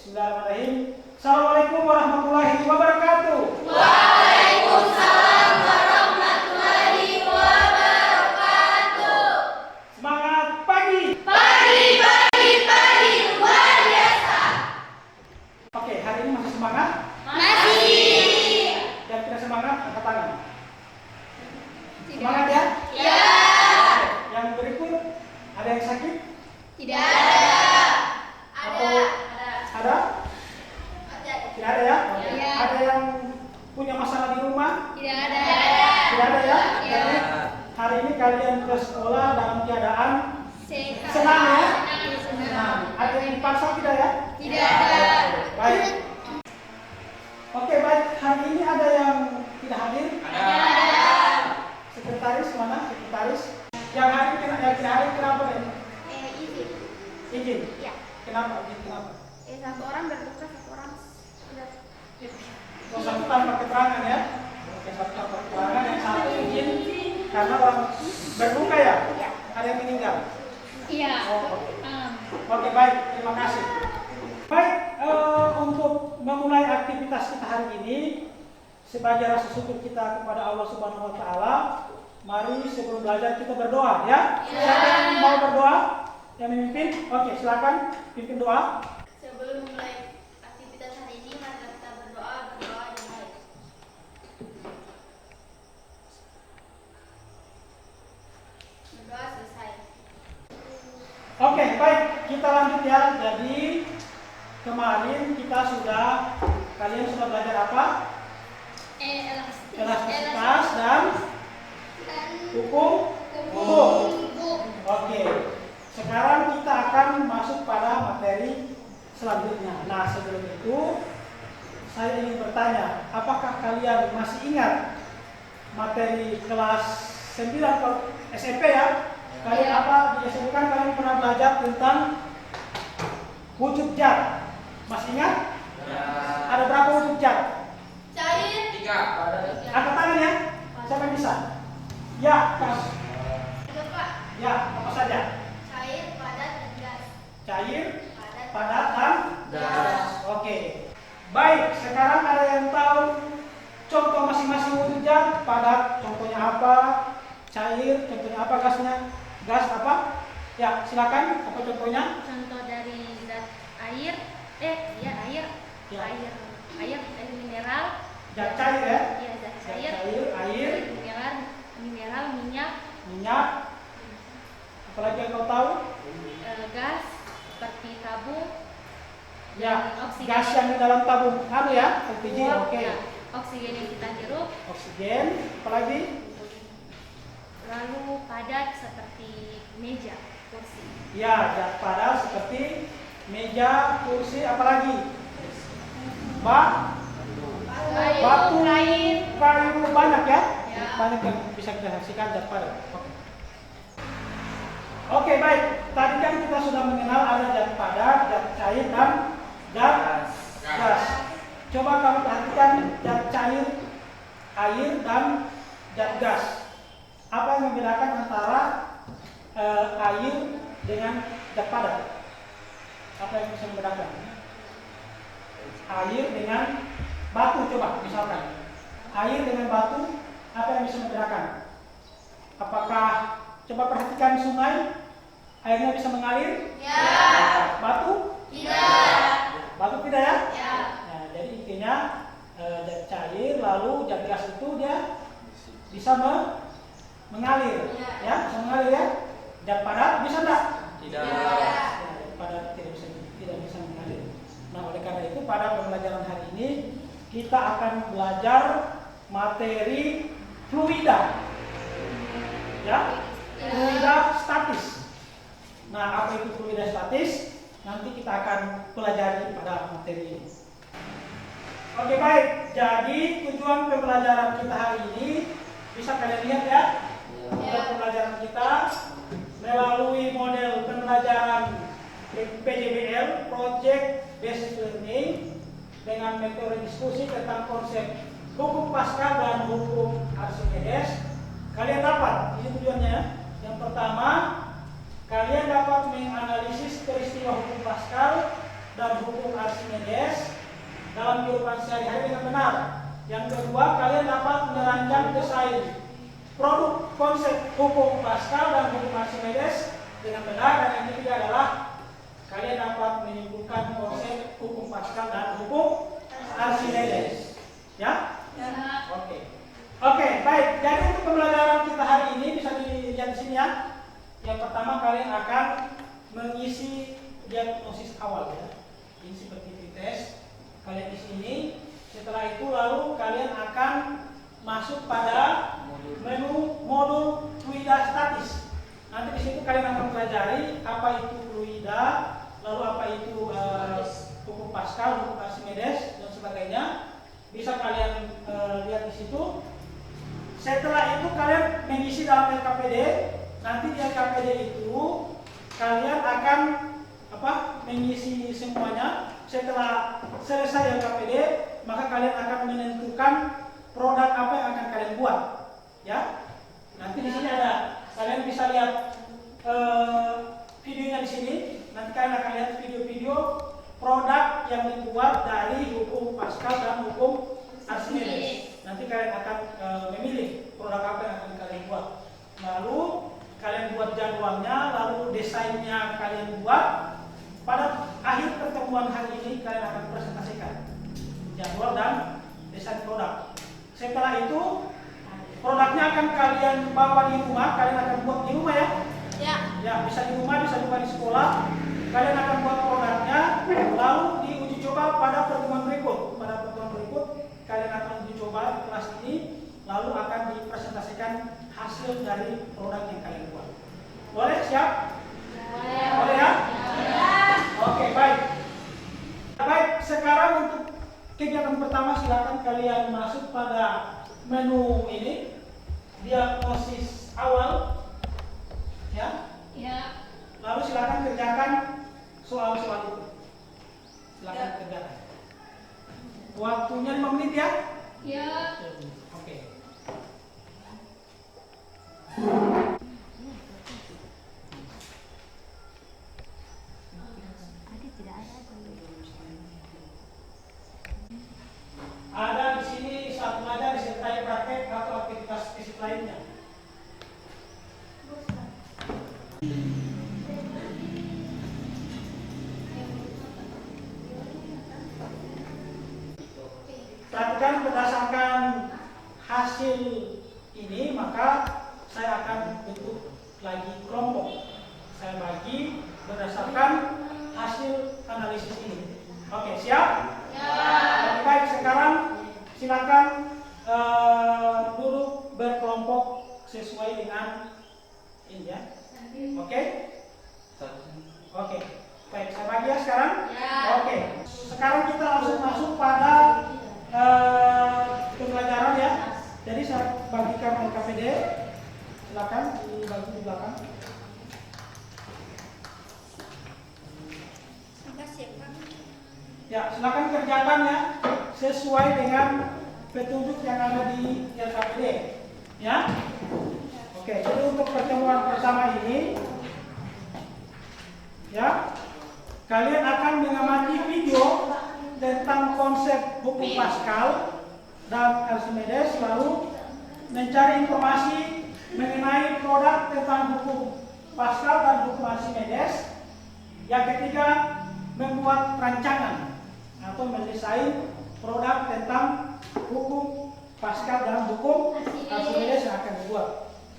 Bismillahirrahmanirrahim. Assalamualaikum warahmatullahi wabarakatuh. Waalaikumsalam warahmatullahi wabarakatuh. Semangat pagi. Pagi, luar biasa. Oke, hari ini masih semangat? Masih. Yang tidak semangat, angkat tangan. Tidak. Semangat ya? Ya. Yang berikut, ada yang sakit? Tidak ada. Atau ada? Tidak ada ya? Oke. Ya. Ada yang punya masalah di rumah? Tidak ada. Tidak ada ya? Ya. Jadi hari ini kalian ke sekolah dalam keadaan Sehat. senang ya? Senang. Ada yang dipaksa tidak ya? Tidak ada. Baik. Oke, baik. Hari ini ada yang tidak hadir? Ada. Sekretaris mana? Sekretaris. Yang tidak hadir kenapa nih? Izin. Izin. Ya. Kenapa? Izin kenapa? Satu orang berduka, satu orang sudah. Oh, satu tanpa keterangan ya? Oke, satu tanpa keterangan, yang satu izin karena orang berduka ya? Iya. Ada yang meninggal? Iya. Oh, oke. Oke, baik. Terima kasih. Baik, untuk memulai aktivitas kita hari ini, sebagai rasa syukur kita kepada Allah Subhanahu wa Ta'ala, mari sebelum belajar kita berdoa ya. Siapa yang mau berdoa? Yang memimpin? Oke, silakan pimpin doa. Sebelum mulai aktivitas hari ini, mari kita berdoa yang baik. Berdoa selesai. Oke, baik, kita lanjut ya. Jadi kemarin kalian sudah belajar apa? Elastisitas dan hukum. Oke, sekarang kita akan masuk pada materi selanjutnya. Nah, sebelum itu saya ingin bertanya, apakah kalian masih ingat materi kelas 9 kalau SMP ya? Kalian apa di SMP kan kalian pernah belajar tentang wujud zat. Masih ingat? Ya. Ada berapa wujud zat? Cair. 3. Angkat tangan ya. Siapa yang bisa? Ya, Mas. Pak. Ya, apa saja? Cair, padat, dan gas. Cair, Padat. padat, dan Gas. Oke. Baik, sekarang ada yang tahu contoh masing-masing wujud zat? Padat, contohnya apa? Cair, contohnya apa? Gasnya? Gas apa? Ya, silakan. Apa contohnya? Contoh dari zat air, air, Ya. air mineral, Zat cair ya? iya zat Zat cair, cair, air, mineral, minyak. Apalagi yang kau tahu? gas seperti tabung, Ya, oksigen. gas yang di dalam tabung anu ya, LPG. Oke. ya, oksigen yang kita hirup, Oksigen, apalagi? lalu padat seperti meja, kursi. Ya, zat padat seperti meja, kursi, apalagi? Batu, kayu, banyak ya? Ya. Banyak yang bisa kita saksikan zat padat. Oke, baik. Tadi kan kita sudah mengenal ada zat padat, zat cair, dan zat gas. Coba kamu perhatikan zat cair, air, dan zat gas. Apa yang membedakan antara air dengan zat padat? Apa yang bisa membedakan? Air dengan batu, coba misalkan. Air dengan batu, apa yang bisa membedakan? Apakah, coba perhatikan sungai, airnya bisa mengalir? Ya. Batu? Tidak. Batu tidak ya? Ya. Nah, jadi intinya zat cair lalu zat gas itu dia bisa mengalir, ya, bisa mengalir ya. Zat padat bisa enggak? Tidak. Ya, zat padat tidak bisa mengalir. Nah, oleh karena itu pada pembelajaran hari ini kita akan belajar materi fluida, ya, fluida statis. Nah, apa itu fluida statis? Nanti kita akan pelajari pada materi ini. Oke, baik. Jadi tujuan pembelajaran kita hari ini bisa kalian lihat ya. Tujuan pembelajaran kita melalui model pembelajaran PJBL (Project Based Learning) dengan metode diskusi tentang konsep hukum Pascal dan hukum Archimedes. Kalian dapat, ini tujuannya. Yang pertama, kalian dapat menganalisis peristiwa hukum Pascal dan hukum Archimedes sehari-hari dengan benar. Yang kedua, kalian dapat merancang desain produk konsep hukum Pascal dan hukum Archimedes dengan benar. Dan yang ketiga adalah kalian dapat menyimpulkan konsep hukum Pascal dan hukum Archimedes. Ya? Oke, baik. Jadi untuk pembelajaran kita hari ini bisa dilihat di sini ya. Yang pertama kalian akan mengisi diagnosis awal ya. Ini seperti tes. Kalian isi ini. Setelah itu lalu kalian akan masuk pada menu modul fluida statis. Nanti di situ kalian akan mempelajari apa itu fluida, lalu apa itu hukum Pascal, hukum Archimedes dan sebagainya. Bisa kalian lihat di situ. Setelah itu kalian mengisi dalam LKPD. Nanti di LKPD itu kalian akan mengisi semuanya. Setelah selesai LKPD, maka kalian akan menentukan produk apa yang akan kalian buat. Ya, nanti di sini ada. Kalian bisa lihat videonya di sini. Nanti kalian akan lihat video-video produk yang dibuat dari hukum Pascal dan hukum Archimedes. Nanti kalian akan memilih produk apa yang akan kalian buat. Lalu kalian buat jadwalnya, lalu desainnya kalian buat. Pada akhir pertemuan hari ini kalian akan presentasikan jadwal dan desain produk. Setelah itu produknya akan kalian bawa di rumah. Kalian akan buat di rumah ya. Ya, bisa di rumah, bisa juga di sekolah. Kalian akan buat produknya, lalu diuji coba pada pertemuan berikut. Pada pertemuan berikut kalian akan uji coba di kelas ini, lalu akan dipresentasikan hasil dari produk yang kalian buat. Boleh? Siap? Boleh ya? Oke, baik. Baik, sekarang untuk kegiatan pertama silakan kalian masuk pada menu ini, diagnosis awal. Ya? Lalu silakan kerjakan soal-soal itu. Silakan kerjakan. Waktunya 5 menit ya? Oke. Ada di sini saat belajar disertai praktek atau aktivitas fisik lainnya. Perhatikan berdasarkan hasil ini, maka saya akan bentuk lagi kelompok. Saya bagi berdasarkan hasil analisis ini. Oke, siap? Oke, baik, sekarang silakan duduk berkelompok sesuai dengan ini ya. Oke? Oke. Baik, saya bagi ya sekarang? Oke. Sekarang kita langsung masuk pada pembelajaran ya. Jadi saya bagikan LKPD. Silakan dibagi di belakang. Ya, silakan kerjakan ya sesuai dengan petunjuk yang ada di LKPD. Ya. Oke, jadi untuk pertemuan pertama ini ya, kalian akan mengamati video tentang konsep hukum Pascal dan Archimedes, lalu mencari informasi mengenai produk tentang hukum Pascal dan hukum Archimedes. Yang ketiga, membuat rancangan atau mendesain produk tentang hukum Pascal dan hukum Archimedes yang akan dibuat.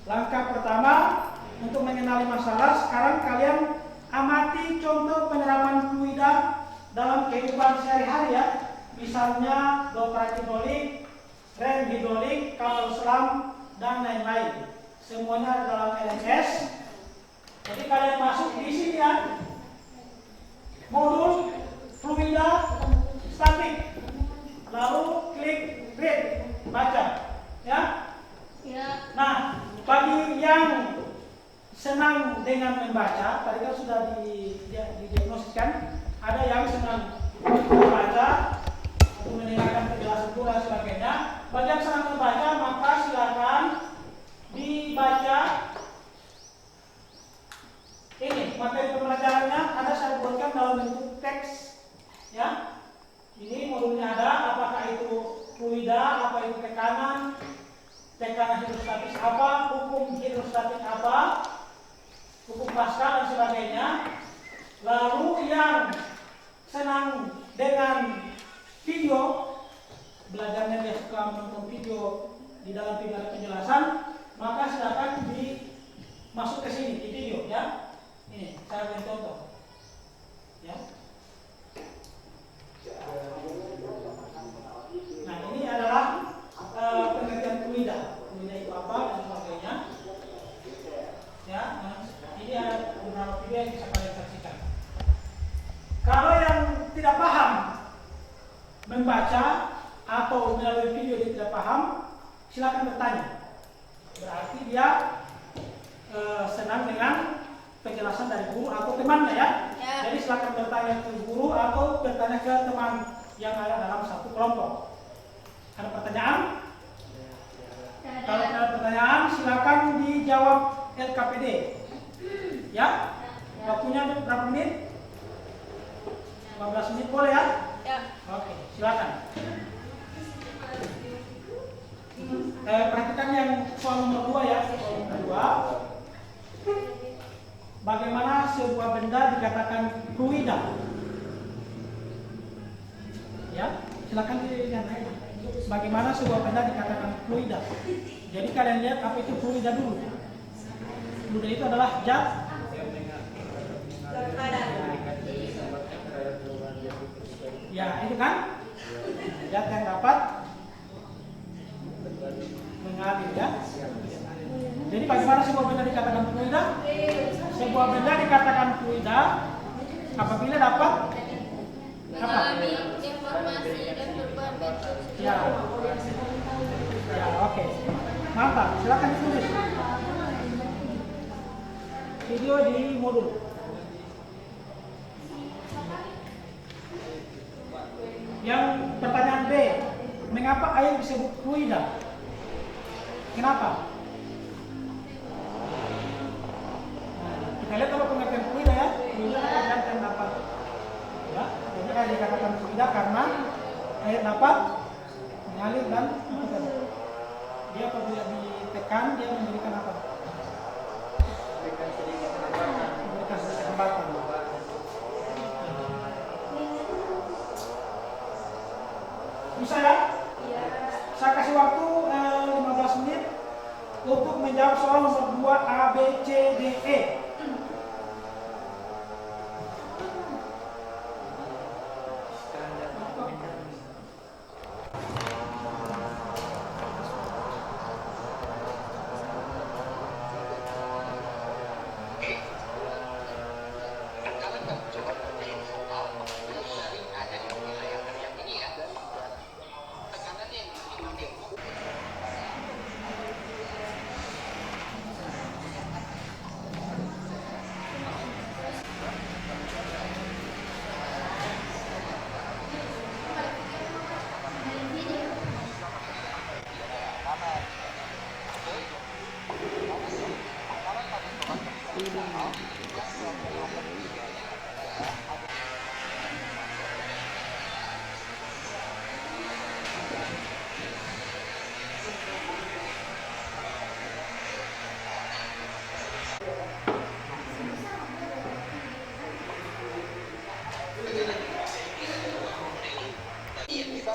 Langkah pertama untuk mengenali masalah, sekarang kalian amati contoh penerapan fluida dalam kehidupan sehari-hari ya. Misalnya doprak hidrolik, rem hidrolik, kapal selam, dan lain-lain. Semuanya dalam LMS. Jadi kalian masuk di sini ya. Modul fluida statik. Lalu klik read, baca. Ya. Nah, bagi yang senang dengan membaca, tadi kan sudah didiagnosiskan, ada yang senang membaca atau mendengarkan penjelasan dan sebagainya. Bagi yang senang membaca, maka silakan dibaca ini materi pembelajarannya. Ada saya buatkan dalam bentuk teks, ya. Ini modulnya ada, apakah fluida, apa itu tekanan hidrostatis apa, hukum hidrostatik apa, hukum Pascal dan sebagainya. Lalu yang senang dengan video, belajarnya dia suka menonton video, di dalam video ada penjelasan, maka silakan masuk ke sini di video ya. Ini saya beri contoh ya. Nah, ini adalah pengertian fluida itu apa dan sebagainya ya. Nah, ini ada beberapa video yang bisa kalian saksikan. Kalau yang tidak paham membaca atau melalui video dia tidak paham, silakan bertanya. Berarti dia senang dengan penjelasan dari guru atau temannya ya. Jadi silakan bertanya ke guru atau bertanya ke teman yang ada dalam satu kelompok. Ada pertanyaan? Kalau ada pertanyaan, silakan dijawab LKPD. Ya? Waktunya berapa menit? 15 menit boleh ya? Ya. Oke, silakan. Perhatikan yang soal nomor 2 ya. Soal nomor 2. Bagaimana sebuah benda dikatakan fluida? Ya, silakan dilihat. Bagaimana sebuah benda dikatakan fluida? Jadi kalian lihat apa itu fluida dulu. Fluida itu adalah zat ya, itu kan zat yang dapat mengalir ya. Jadi bagaimana sebuah benda dikatakan fluida? Sebuah benda dikatakan fluida apabila dapat Mengalami deformasi dan perubahan bentuk. ya. Ya, oke. Mantap, silakan ditulis. Video di modul. Yang pertanyaan B, mengapa air disebut fluida? Kenapa? Kita lihat apa pengertian fluida ya. Fluida adalah zat yang dapat ya. Jadi air dikatakan fluida karena air dapat mengalir dan dia apabila ditekan dia memberikan apa? Memberikan sedikit hambatan. Bisa ya? Saya kasih waktu 15 menit untuk menjawab soal nomor 2 A, B, C, D, E.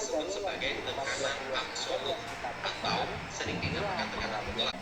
disebut sebagai tekanan absolut atau sering dinamakan tekanan mutlak.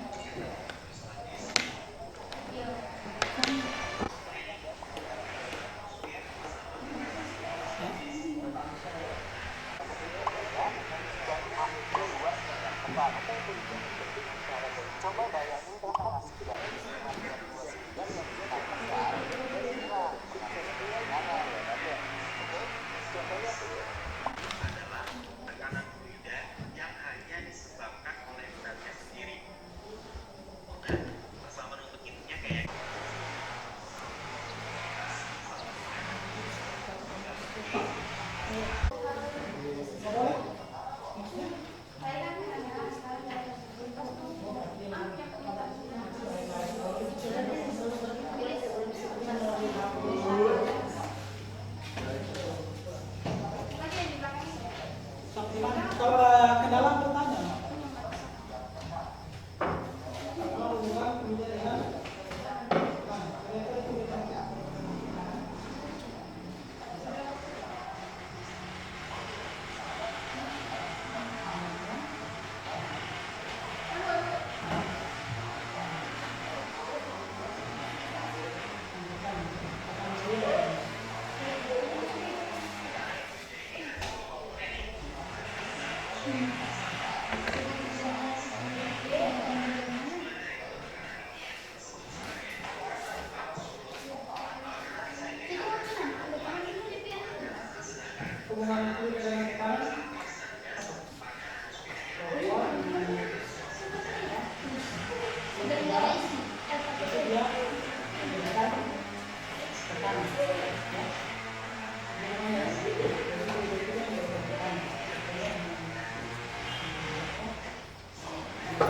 hubungan fluida dengan tekanan? Bahwa Gara-gara isi. itu dia memberikan tekanan. Ya. Ini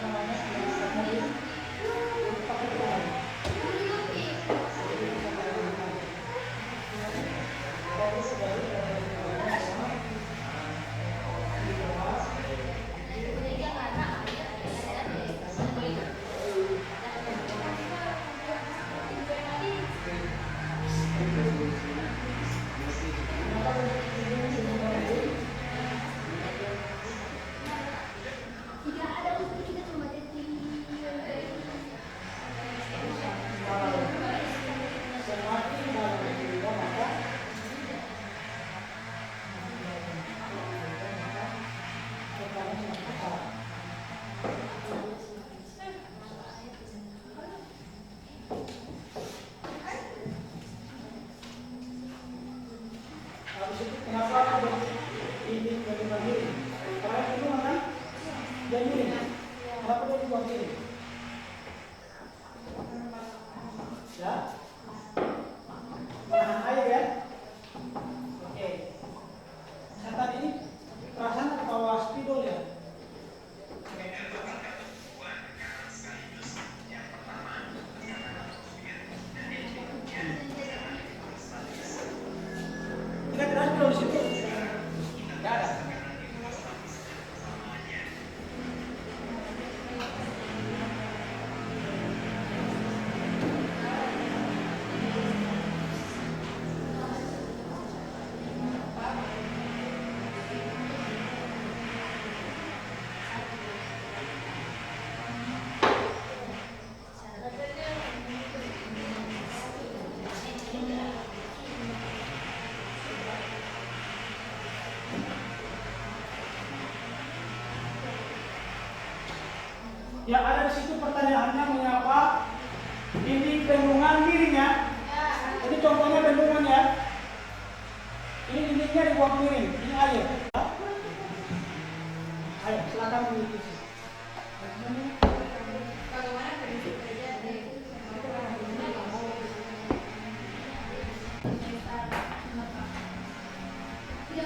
namanya tekanan. Habis itu kenapa ini bagaimana diri? Karena itu mana? Jadi kenapa dia dibuat ini? Ya, menahan air ya. Oke. Catat ini perasaan ke bawah spidol ya. Tidak ada spidol di situ. Tidak ada. Ya, ada di situ pertanyaannya mengapa ini bendungan miringnya. Ini contohnya bendungan ya. Ini dindingnya dibuat miring. Ini air. Ya. Ayo, silakan diisi. Ya.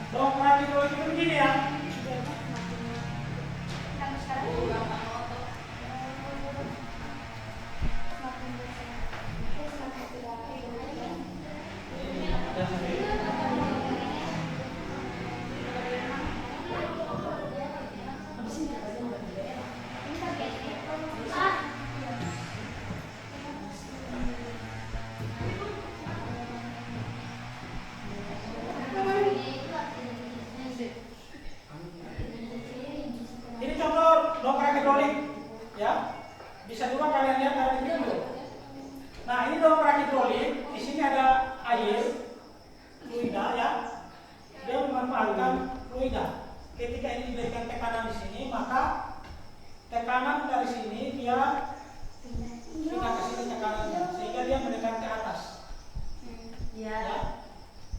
Dongkrak itu begini ya. Ini contoh dongkrak hidrolik, ya. Bisa juga kalian lihat dari video. Nah, ini dongkrak hidrolik. Di sini ada air, fluida, ya. Dia memanfaatkan fluida. Ketika ini diberikan tekanan di sini, maka tekanan dari sini dia pindah ke sini tekanannya, sehingga dia mendekat ke atas. Ya.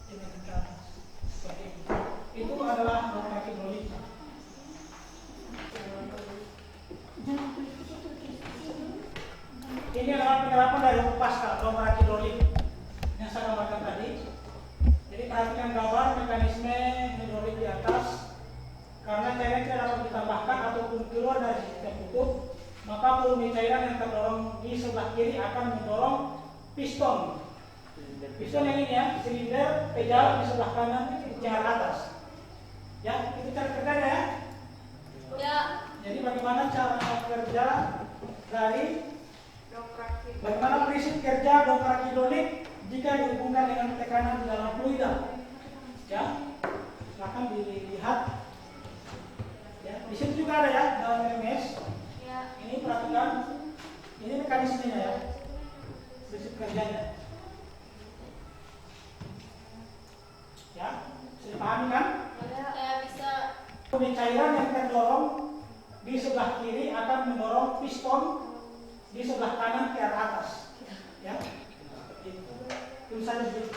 Dia mendekat ke atas. Seperti itu. Itu adalah dongkrak hidrolik. Ini adalah penerapan dari Pascal dongkrak hidrolik yang saya gambarkan tadi. Jadi perhatikan gambar mekanisme hidrolik di atas. Karena cairan tidak dapat ditambahkan ataupun keluar dari sistem tutup, maka volume cairan yang terdorong di sebelah kiri akan mendorong piston. Piston yang ini ya, silinder pedal di sebelah kanan ke arah atas. Ya, itu cara kerjanya ya. Ya. Jadi bagaimana cara kerja dari bagaimana prinsip kerja dongkrak hidrolik jika dihubungkan dengan tekanan di dalam fluida? Ya, silakan dilihat. Ya, di sini juga ada ya dalam RMS. Ya. Ini perhatikan, ini mekanismenya ya, prinsip kerjanya. Ya, bisa dipahami kan? Saya bisa mempunyai cairan yang terdorong di sebelah kiri akan mendorong piston di sebelah kanan ke arah atas. Ya, itu saja begitu.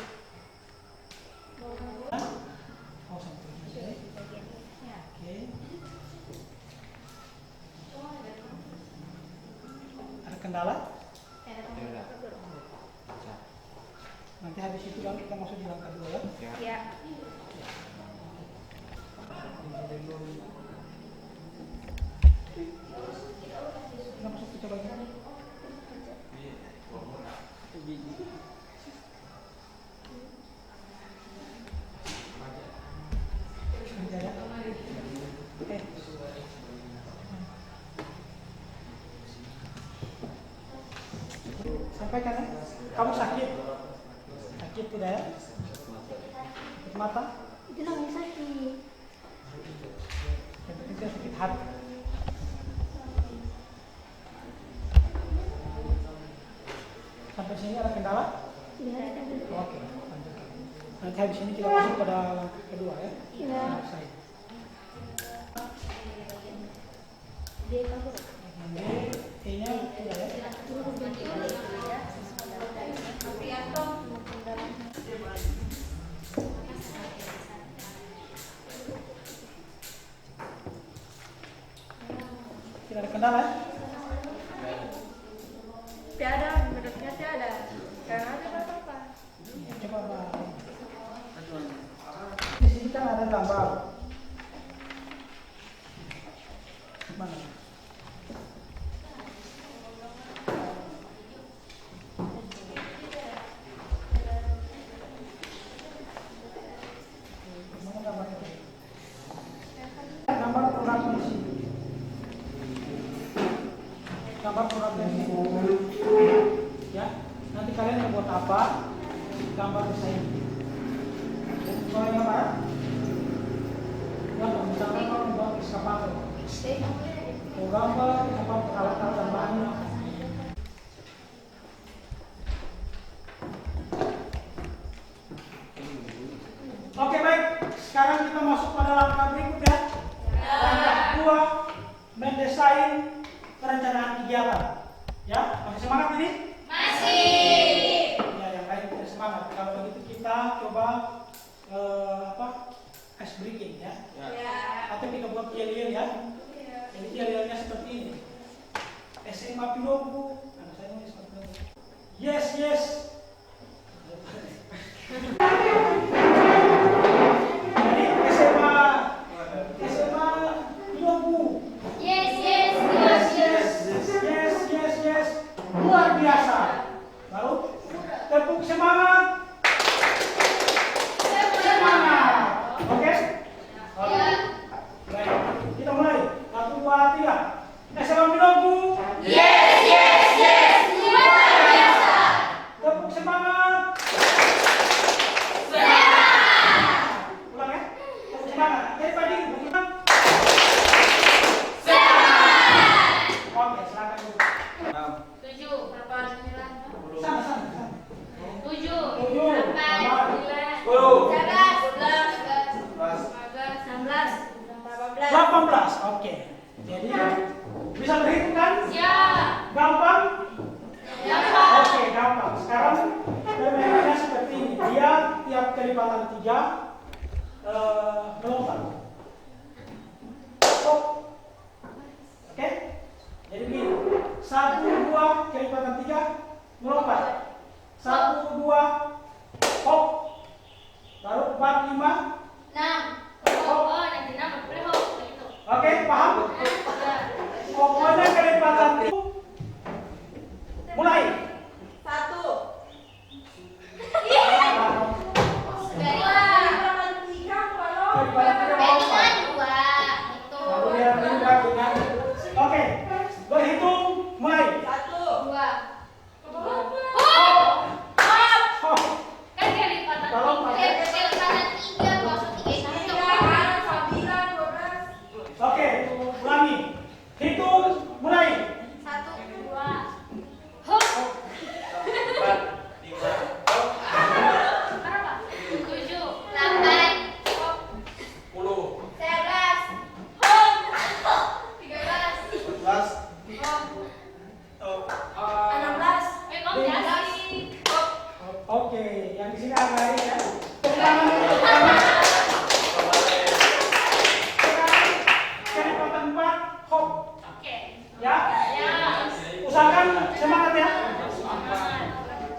Oh, sampai sini. Oke. Ada kendala? Nanti habis itu kan kita masuk di langkah 2 ya. Ya. Kita masuk ke coba lagi. Oke. Sampaikan ya. Kamu sakit? Sakit tidak ya? Sakit mata? Itu namanya sakit. Yang penting dia sakit hati. Sampai sini ada kendala? Oke, lanjut. Nanti habis ini kita masuk pada langkah kedua ya. Iya. Selesai. E-nya tidak ya? Tidak ada kendala ya? Tiada, menurutnya tiada. Karena ada apa-apa. Ya, coba Bang. Di sini kan ada gambar. Mana? Mana gambarnya? Gambar produk misi. Gambar produk misi. Ya, nanti kalian mau buat apa? Gambar desain. Soalnya apa? Ya, misalnya kalau membuat eskavator. Mau gambar apa alat-alat dan bahannya. Oke baik, sekarang kita masuk pada langkah berikutnya. Langkah 2, mendesain perencanaan kegiatan. Ya, masih semangat ini? Masih. Ya, yang lain tidak semangat. Kalau begitu kita coba ice breaking ya. Atau kita buat yel-yel ya. Jadi yel-yelnya seperti ini. SMA Pilogu. Nah, saya nulis seperti ini. Yes, yes. Jadi SMA Pilogu. Yes, yes, Yes, yes, yes, yes, yes. Luar biasa. Baru tepuk semangat. Semangat. Oke? Oke. Baik. Kita mulai. 1, 2, 3. SMA Pilogu. yes, yes, yes, luar biasa. Tepuk semangat. Ulang ya. Tepuk semangat. Jadi pagi. Oke, silakan dulu. 7, berapa 9? Sama. 7, 7. 8, 9, 10. 11, 12, 13, 14, 18. Oke. Jadi bisa berhitung kan? Ya. Gampang? Gampang. Oke, gampang. Sekarang permainannya seperti ini. Dia tiap kelipatan 3 melompat. Stop. Oke? Jadi begini. 1, 2, kelipatan 3 melompat. 1, 2, hop. Baru 4, 5. 6. Oh, nanti 6 boleh hop begitu. Oke, paham? Pokoknya kelipatan itu mulai. 1. Kelipatan 3 melompat. Lalu dia berubah dengan. Oke, berhitung mulai. 1, 2. sekarang baik ya. Tepuk tangan dulu, tepuk tangan. Sekarang kekuatan 4, hop. Oke. Ya. Ya. Usahakan semangat ya.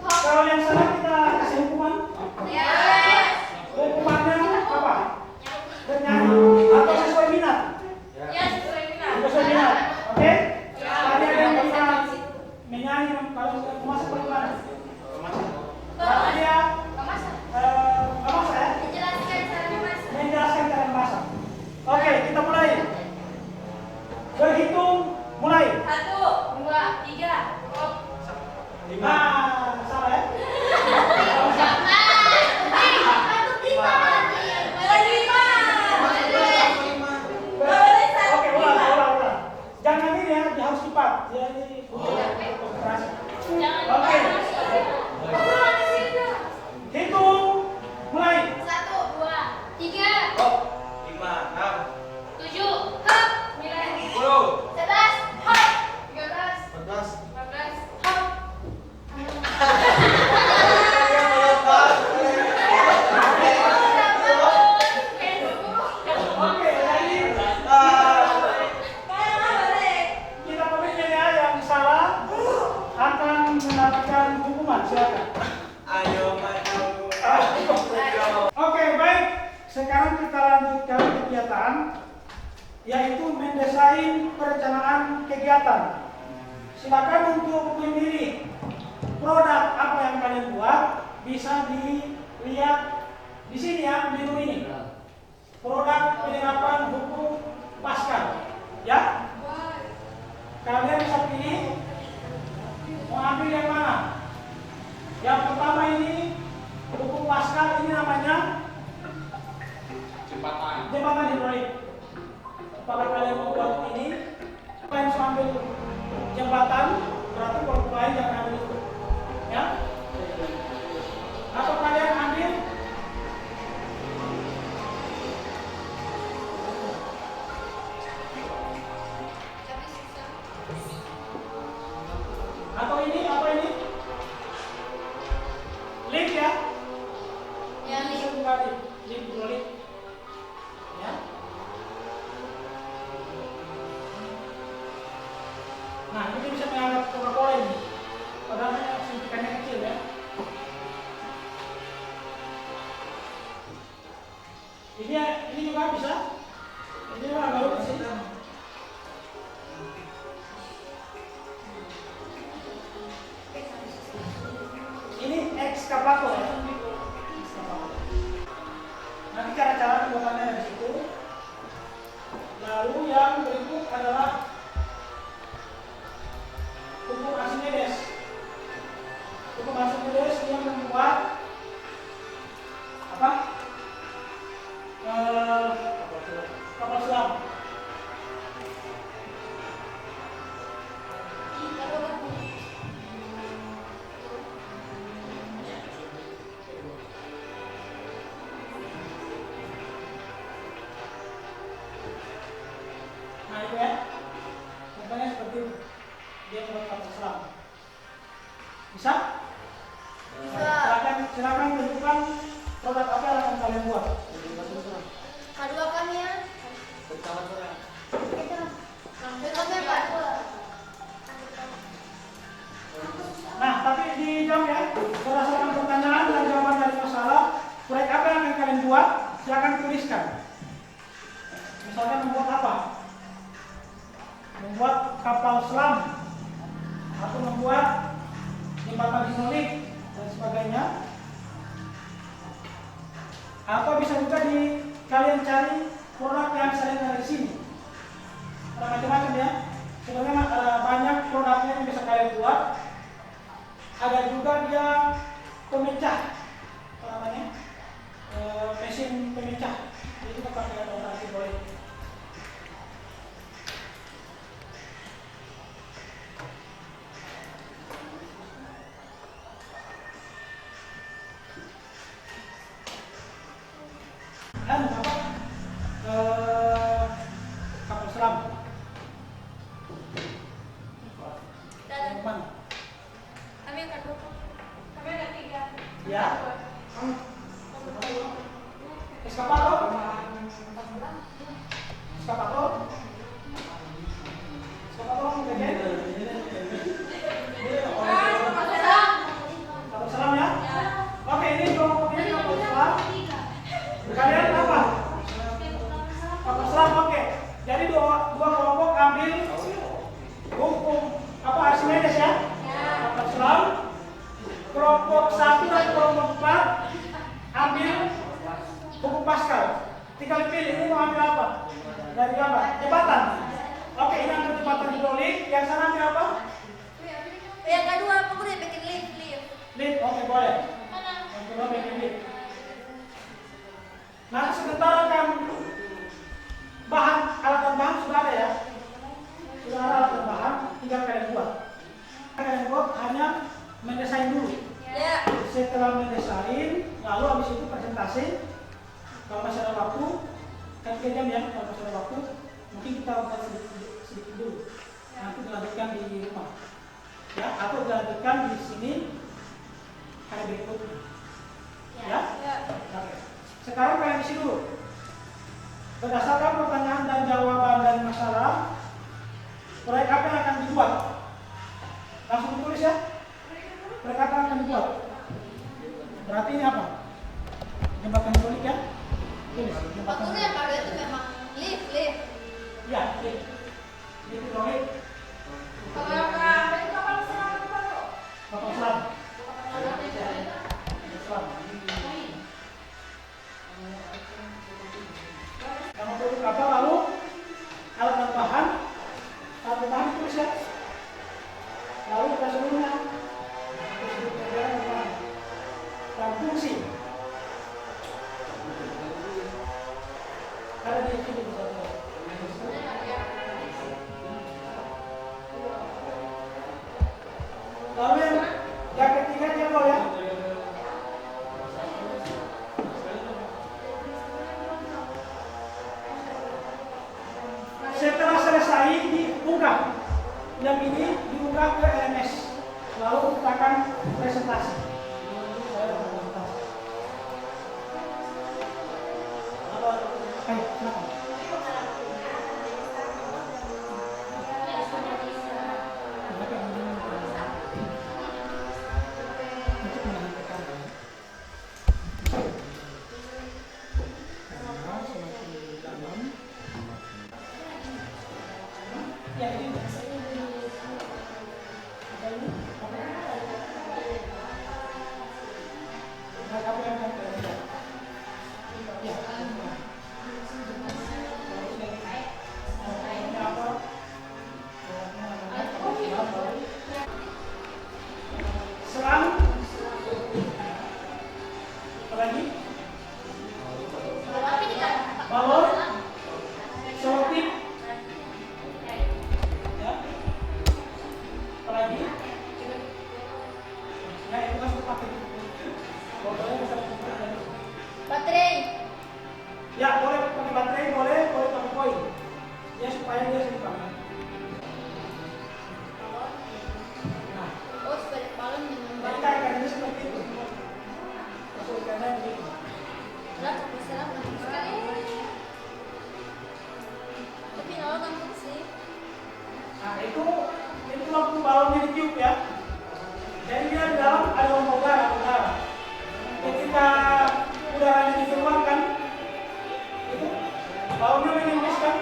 Kalau yang salah kita kasih hukuman. Yes. Hukumannya apa? Bernyanyi atau sesuai minat. Yes, Rina. Sesuai minat. Oke? Tadi ada yang bisa menyanyi kalau memasak bagaimana? Berarti dia Memasak. memasak ya? Menjelaskan cara memasak. Menjelaskan cara memasak. Oke, kita mulai. Berhitung mulai. 1, 2, 3. Hop. Salah ya? Oke, ulang. Jangan ini ya, dia harus cepat. Dia ini konsentrasi. Oke. Hitung mulai. 1, 2, 3. 7, hop. 9, 11, hop. 13, 14, hop. Oke, jadi kita pemimpin ya yang salah akan mendapatkan hukuman. Silakan. Oke, baik. Sekarang kita lanjutkan kegiatan, yaitu mendesain perencanaan kegiatan. Silakan untuk memilih produk apa yang kalian buat, bisa dilihat di sini ya, menu ini. Produk penerapan hukum Pascal, ya. Kalian bisa pilih mau ambil yang mana. Yang pertama ini hukum Pascal, ini namanya jembatan hidrolik. Apakah kalian mau buat ini? Kalian bisa ambil jembatan, berarti kalau lain jangan ambil itu, ya. Atau kalian ambil atau ini apa ini? Lift ya? Ya, Ini lift. bukan lift hidrolik, ya. Nah, ini bisa mengangkat Coca-Cola ini. Padahal suntikannya kecil ya. Ini juga bisa. Ini juga agak lucu sih. Ini ekskavator ya. Nanti cara-cara pembuatannya di situ. Lalu yang berikut adalah hukum Archimedes. Hukum Archimedes yang membuat apa? Kapal selam. Nah itu ya, contohnya seperti itu. Dia membuat kapal selam. Bisa? Silakan tentukan produk apa yang akan kalian buat. Kedua kami ya. Nah, tapi dijawab ya, berdasarkan pertanyaan dan jawaban dari masalah, proyek apa yang akan kalian buat, silakan tuliskan. Misalkan membuat apa? Membuat kapal selam, atau membuat jembatan hidrolik dan sebagainya. Atau bisa juga kalian cari produk yang selain dari sini. Ada macam-macam ya. Sebenarnya banyak produknya yang bisa kalian buat. Ada juga dia pemecah, apa namanya, mesin pemecah. Itu pakai operasi boleh. Kapal selam. Yang mana? Kami akan 3. Ya. Eskapator. Eskapator. Eskapator mungkin. Kapal selam ya. Oke, ini kelompoknya kapal selam. Kalian apa? Kapal selam, oke. Jadi dua kelompok ambil hukum apa Archimedes ya? Kapal selam. Kelompok 1 dan kelompok 4 ambil hukum Pascal. Tinggal pilih ini mau ambil apa? Dari apa? Jembatan. Oke, ini ambil jembatan hidrolik. Yang sana ambil apa? Yang kedua aku udah bikin lift. Lift, oke boleh. Mana? Yang kedua bikin lift. Nanti sebentar akan bahan, alat dan bahan sudah ada ya. Sudah ada alat dan bahan, tinggal kalian buat. Kalian buat hanya mendesain dulu. Ya. Setelah mendesain, lalu habis itu presentasi. Kalau masih ada waktu, kan 3 jam ya. Kalau masih ada waktu, mungkin kita buat sedikit dulu. Nanti dilanjutkan di rumah, ya, atau dilanjutkan di sini hari berikutnya. Ya. Oke. Sekarang kalian isi dulu. Berdasarkan pertanyaan dan jawaban dari masalah, proyek apa yang akan dibuat? Langsung ditulis ya. Proyek apa yang akan dibuat? Berarti ini apa? Jembatan hidrolik ya? Tulis. Jembatan Waktu yang baru itu memang lift. ya, lift. Lift hidrolik. Kalau yang baru itu kapal selam itu baru. Kapal selam. Kamu perlu kapal lalu alat dan bahan. Alat dan bahan tulis ya. Lalu kita sebelumnya dan fungsi. Ada di sini bisa. Lalu yang ketiga jadwal ya. Setelah selesai diunggah, yang ini diunggah ke LMS. Lalu kita akan presentasi. Ayo, silakan. Ya, ini. Selang, apa lagi? Tapi ini kan Balon, selotip, ya. Apa lagi? Ya, itu kan sudah pakai. Botolnya bisa dipakai. baterai. Ya, boleh pakai baterai, boleh pakai koin. Ya, supaya dia simpan. Nah, Oh, sebagai balon dengan jadi balon. kaitannya seperti itu. Masukkannya begitu. Berat kapal selam bagus sekali. Tapi kalau gampang sih. Nah, itu waktu balonnya ditiup ya. Jadi dia di dalam ada udara. Ketika udaranya dikeluarkan, itu balonnya menembuskan.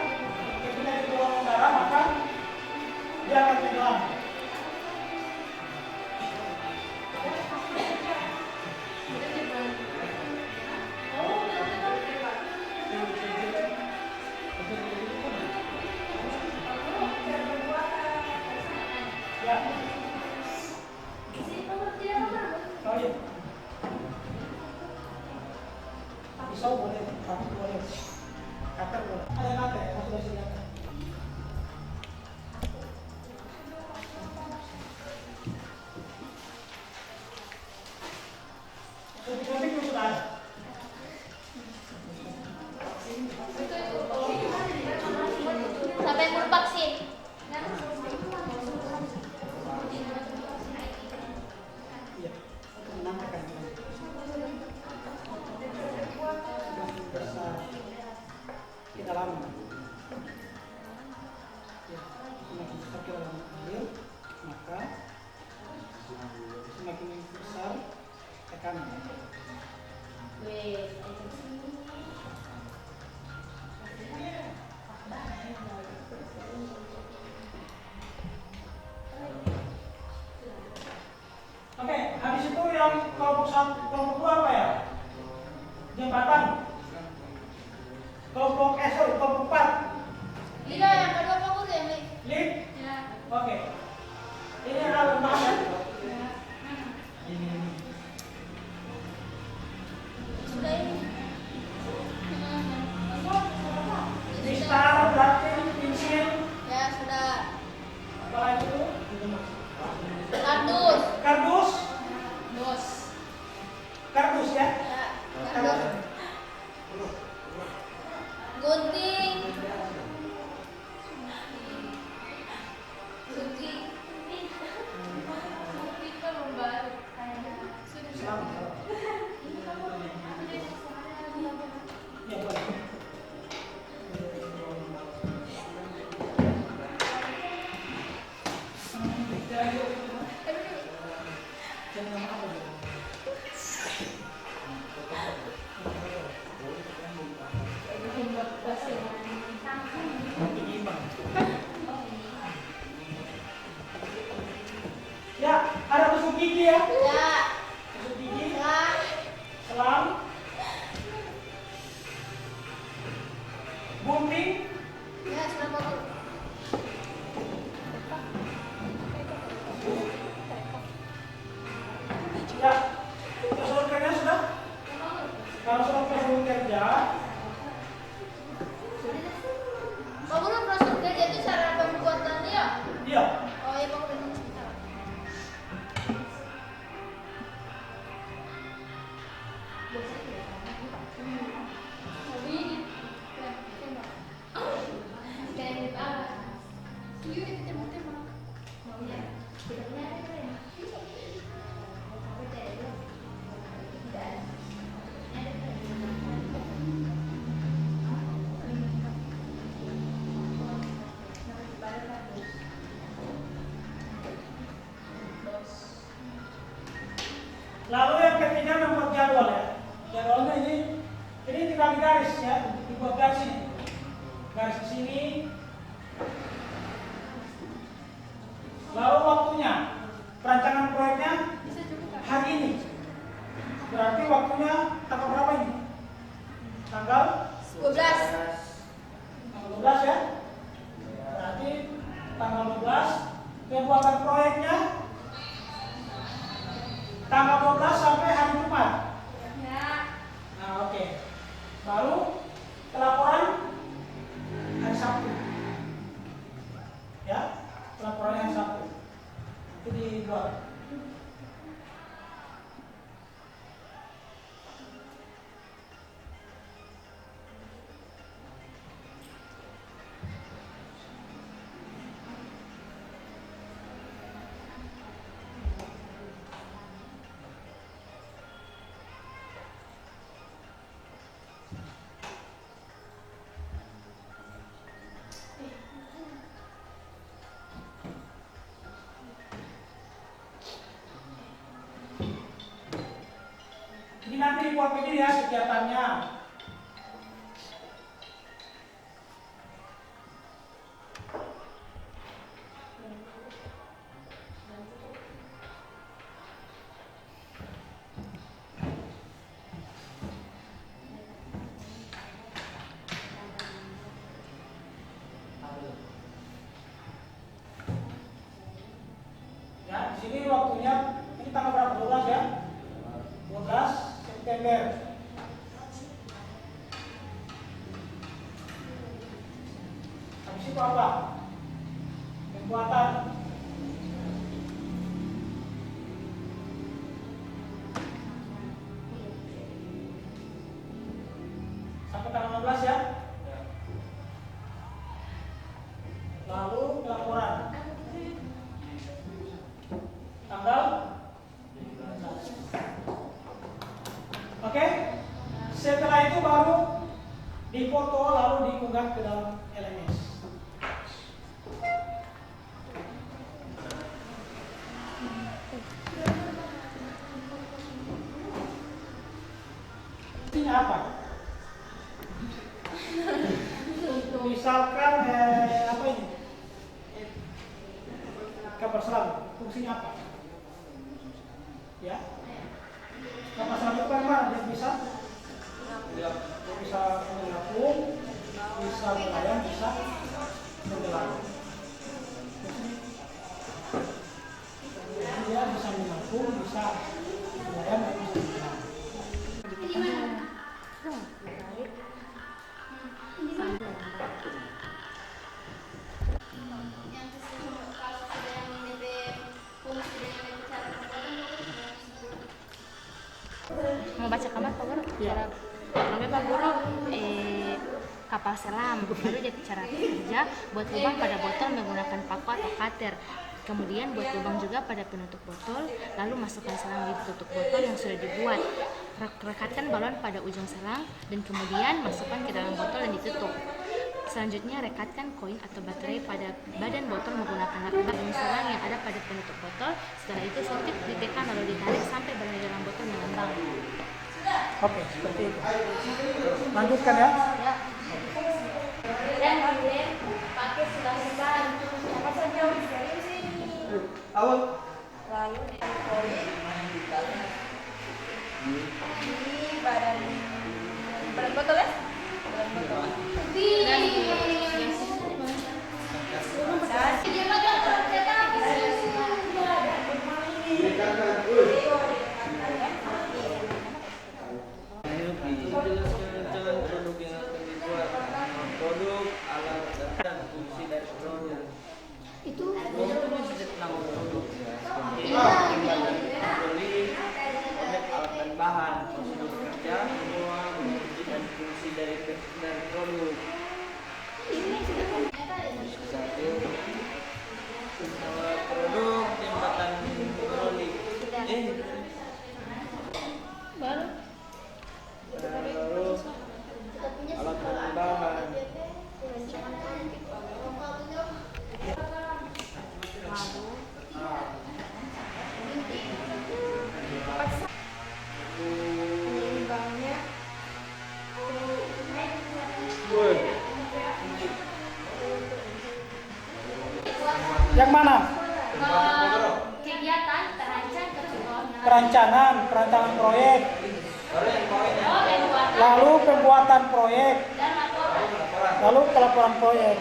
Ketika dikeluarkan udara, maka dia akan tenggelam. Ya. Oh iya. Pisau boleh, tapi boleh. Cutter boleh. Ada cutter ya, masuk dari sini cutter. Suntik-suntik itu sudah ada. Sampai mau vaksin. Iya, untuk menambahkan. kita lama. Ya, semakin besar kita ambil, maka semakin besar tekanan. Oke, habis itu yang kelompok 2 apa ya? Jembatan. Kelompok kelompok 4. Iya, yang kedua fokus ya, Mi. Lift. Ya. Oke. Ini adalah lembaga. Sudah ini. Mistar, bratin, pensil. Ya, sudah. Apa lagi itu? Kardus. Kardus. Dos. Kardus ya. Ya, kardus. Gunting. Suki. Ya, boleh. Jangan apa ya? Ya, ada tusuk gigi ya. Ya. Tusuk gigi, Selang. selang, gunting, Ya, sudah fokus. ya. Prosedur kerja sudah? Kalau sudah prosedur kerja, Oh, belum prosedur kerja itu cara pembuatannya ya? iya. Oh, iya, fokus dulu. Lalu yang ketiga membuat jadwal ya. Jadwalnya ini tinggal digaris ya, dibuat garis ini. Garis di sini. Lalu waktunya, perancangan proyeknya hari ini. Berarti waktunya tanggal berapa ini? Tanggal 12. tanggal 12 ya. Berarti tanggal 12 pembuatan proyeknya tanggal 12 sampai hari Jumat. Ya. Nah, oke. Baru pelaporan hari Sabtu. Ya, pelaporan hari Sabtu. Itu dibuat. Ini nanti dibuat begini ya kegiatannya. Ya, di sini waktunya ini tanggal berapa? 12 ya? 12 September. Habis itu apa? Pembuatan. Sampai tanggal 16 ya. Lalu pelaporan. Tanggal 16. Oke? itu baru difoto lalu diunggah ke dalam LMS. Fungsinya apa? Misalkan apa ini? Kapal selam, fungsinya apa? Ya, kapal selam itu kan mana? Dia bisa mengapung, bisa melayang, bisa menyelam. Dia bisa mengapung, bisa melayang, dan bisa menyelam. Yang kalau sudah yang DP fungsi dengan DP cara pembuatan Mau baca kamar Pak Guru? Iya. Namanya Pak Guru kapal selam, baru jadi cara kerja buat lubang pada botol menggunakan paku atau cutter. Kemudian buat lubang juga pada penutup botol, lalu masukkan selang di tutup botol yang sudah dibuat. Rekatkan balon pada ujung selang dan kemudian masukkan ke dalam botol dan ditutup. Selanjutnya rekatkan koin atau baterai pada badan botol menggunakan lakban selang yang ada pada penutup botol. Setelah itu suntik ditekan lalu ditarik sampai balon di dalam botol mengembang. Oke, seperti itu. Lanjutkan ya. Ya. Dan kemudian pakai selang-selang. Apa saja dari sini. Awal. Lalu koin di badan botol ya? Badan botol. Dan produk, alat, dan fungsi dari produknya. itu Nama produk ya. Beli, objek, alat dan bahan, prosedur kerja, semua dan fungsi dari produk. Satu, produk jembatan hidrolik. baru Lalu alat dan bahan. Penyeimbangnya Yang mana? kegiatan terancam ketentuan Perancangan proyek. Lalu pembuatan proyek. Lalu pelaporan proyek.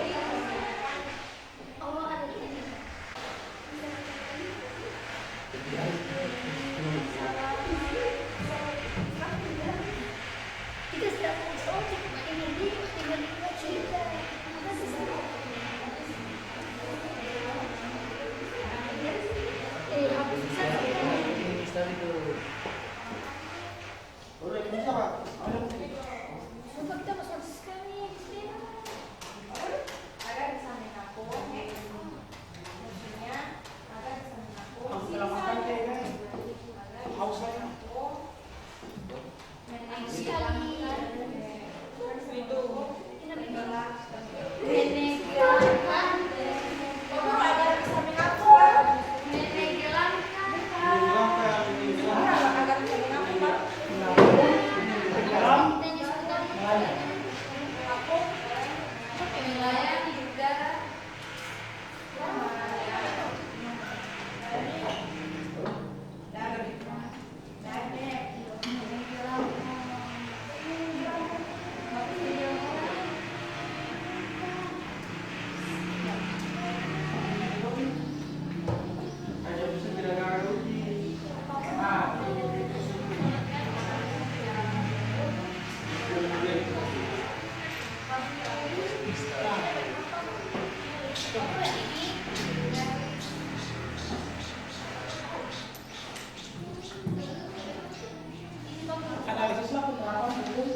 Analisislah penerapan hukum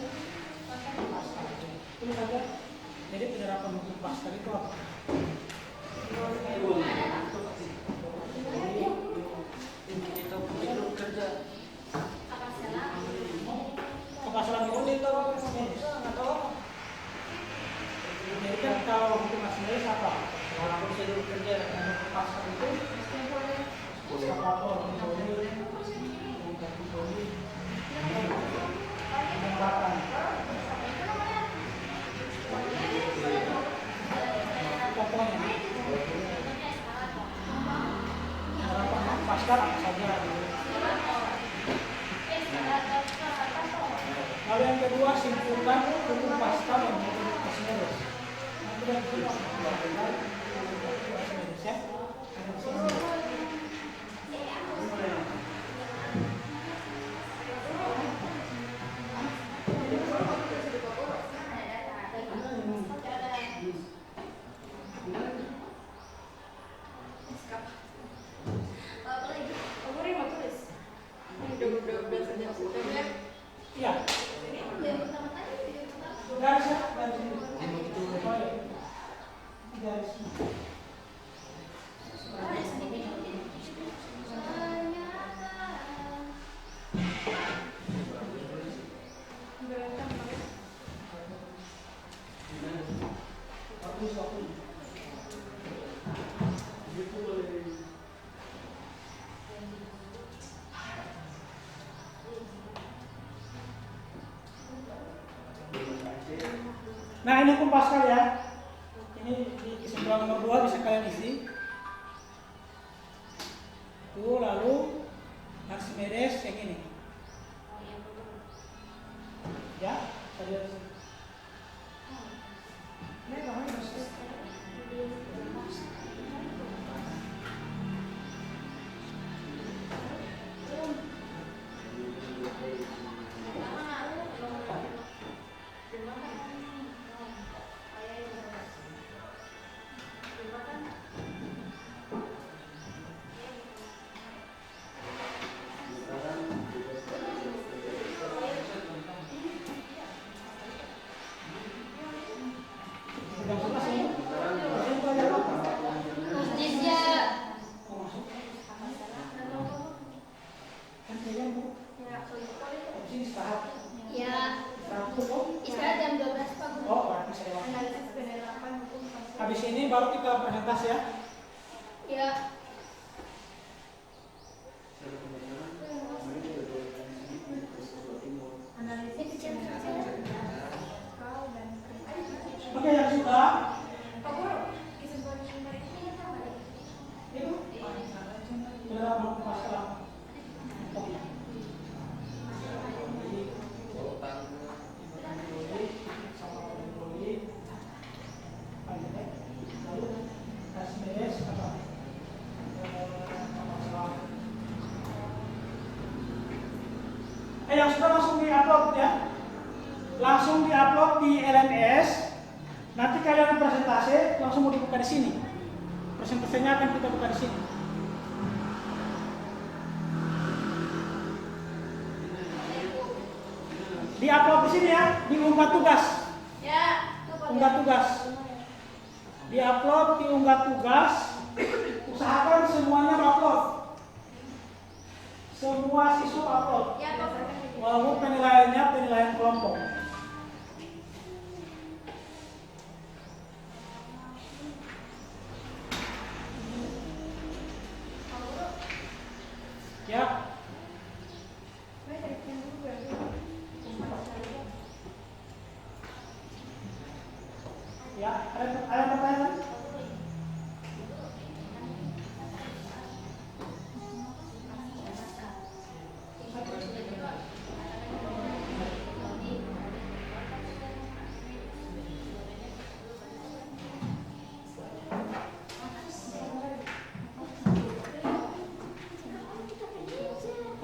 itu saja. Jadi penerapan hukum pasca itu apa? Itu kerja. Kepasaran itu kedua, simpulkan hukum pasca dan hukum Archimedes. Nanti dan itu Archimedes ya. Ada di sini. Iya. Garisnya dari sini. Oh, iya. Garis. Nah, ini hukum Pascal ya. Ini di kesimpulan nomor 2 bisa kalian isi. Tuh, lalu Archimedes yang ini. Ya, saya lihat sini. Istirahat jam 12 Pak Guru. Oh, berarti saya habis ini baru kita presentasi ya. Ya. Oke, yang sudah Pak Guru, kesimpulan nomor ini apa? itu sudah mau Pascal. Oke. Yang sudah langsung di-upload ya. Langsung di-upload di LMS. Nanti kalian presentasi langsung mau dibuka di sini. Presentasinya akan kita buka di sini. Di-upload di sini ya, diunggah tugas. Ya. Unggah tugas. Di-upload, diunggah tugas. Usahakan semuanya upload. Semua siswa upload. Ya, Pak Guru. Walaupun penilaiannya penilaian kelompok. Ya. Ya, ada pertanyaan?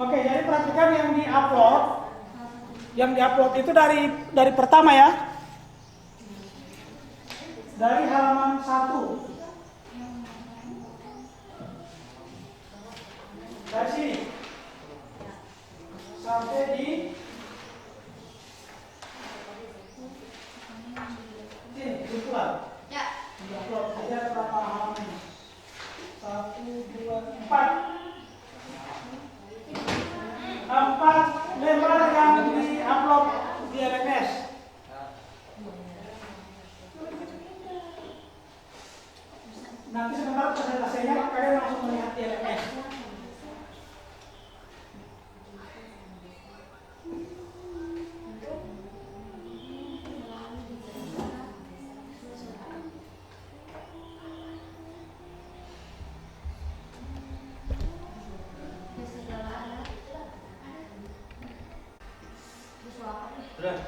Oke, jadi perhatikan yang diupload itu dari pertama ya, dari halaman 1, dari sini sampai di sini kumpulan. Ya. Diupload ada berapa halaman ini? 1, 2, 4. 4 lembar yang di-upload di LMS. Nanti sebentar presentasinya kalian langsung melihat di LMS. Sudah.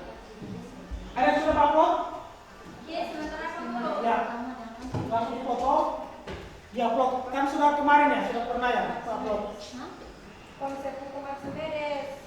Ada yang sudah upload? Iya, sementara kamu. Ya. Langsung foto. Di-upload. Kan sudah kemarin ya, sudah pernah ya upload. Konsep hukuman beres.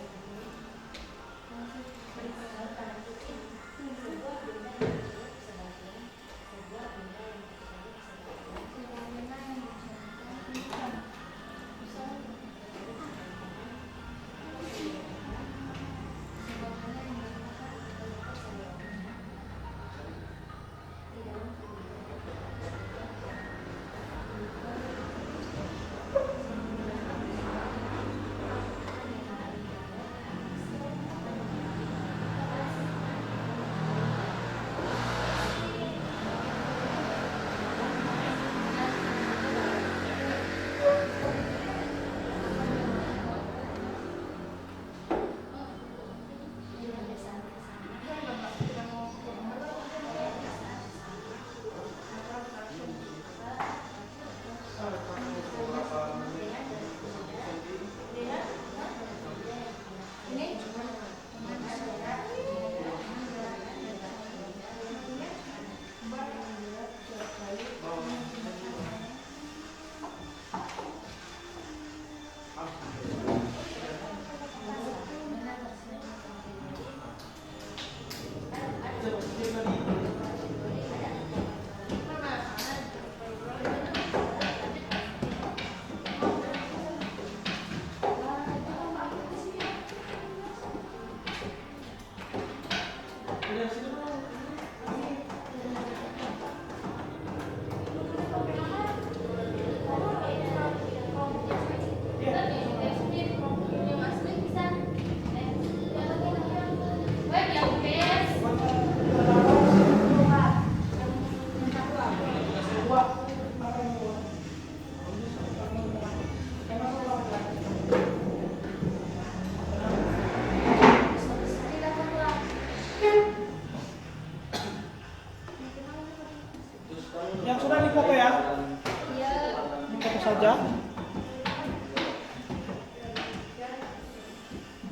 Yang sudah difoto ya? Iya. Difoto saja.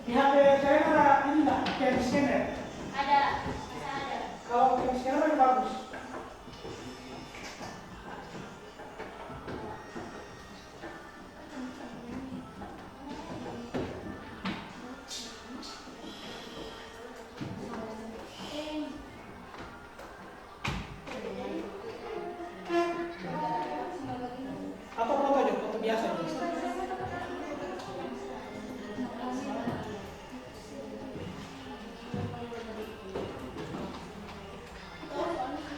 Di HP saya ada ini enggak? Cam scanner. Ada. Ada. Kalau cam scanner lebih bagus. Atau foto aja, foto biasa aja.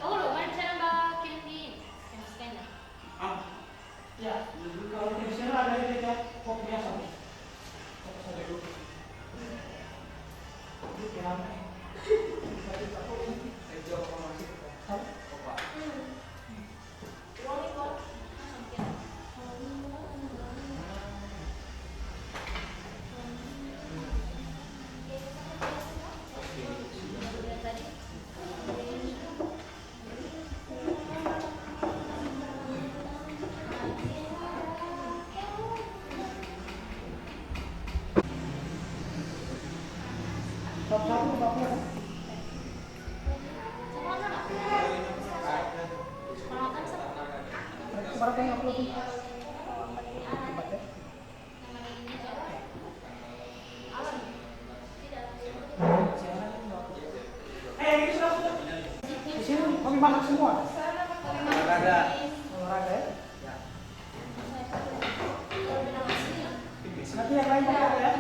Oh, lo kan cara Mbak kirim di scan. Ah, ya. Kalau cam scanner ada yang beda, foto biasa. Foto saja dulu. Ini rame. Satu-satu Bapak. Berapa yang upload? Ini sudah. Di sini kami masak semua. Olahraga. Olahraga ya. Nanti yang lain pakai ya.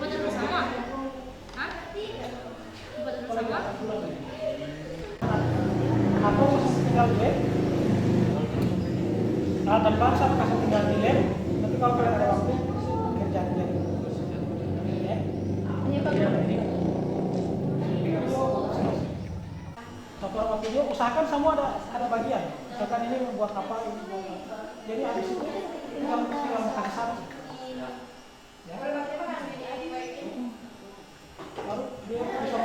Buat dulu sama? Hah? Buat dulu sama? Atau tinggal di lab. Dan bangsa kasih tinggal di lab. Nanti kalau kalian ada waktu kerja di lab. Ya. Software video usahakan semua ada bagian. Misalkan ini membuat apa ini. Jadi ada situ tinggal kasih satu. Ya. Baru dia bisa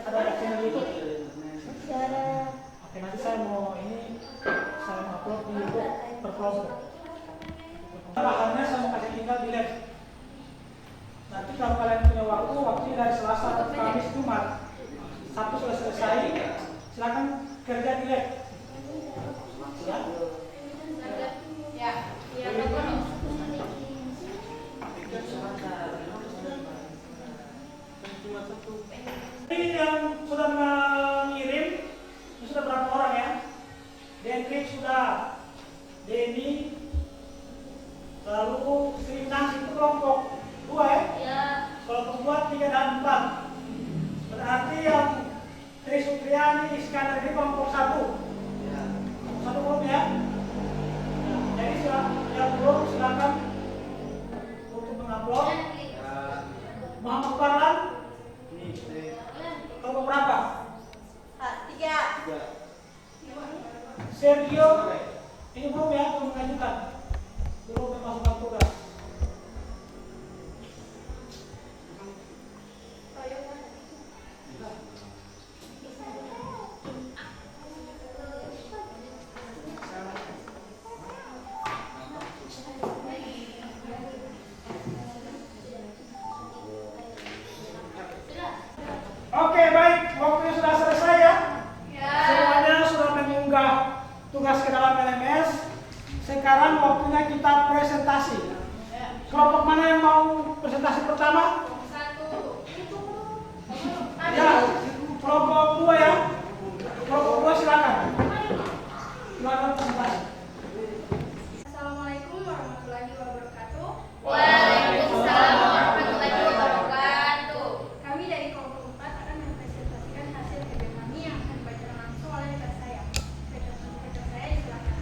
ada channel YouTube. Oke, nanti saya mau upload di YouTube per kelompok. Bahannya saya mau kasih tinggal di lab. Silakan kerja di lab. Ya. Ya. Ya, Guru. Ini yang sudah mengirim, itu sudah berapa orang ya? Denrik sudah, Denny, lalu Sri Nas itu kelompok 2 ya? Ya. Kelompok 2, 3 dan 4. Berarti yang Tri Supriyani, Iskandar ini kelompok 1. Satu belum ya? Nah, jadi yang belum silakan untuk mengupload. Muhammad Farlan, kelompok berapa? 3. Sergio, ini belum ya, belum mengajukan, belum memasukkan tugas. Oke, baik, waktunya sudah selesai ya. Semuanya sudah mengunggah tugas ke dalam LMS. Sekarang waktunya kita presentasi. Kelompok mana yang mau presentasi pertama? Ya, kelompok 2 ya. Kelompok 2 silakan. Silakan presentasi. Assalamualaikum warahmatullahi wabarakatuh. Waalaikumsalam warahmatullahi wabarakatuh. Kami dari kelompok 4 akan mempresentasikan hasil kerja kami yang akan dibacakan langsung oleh rekan saya. Rekan saya silakan.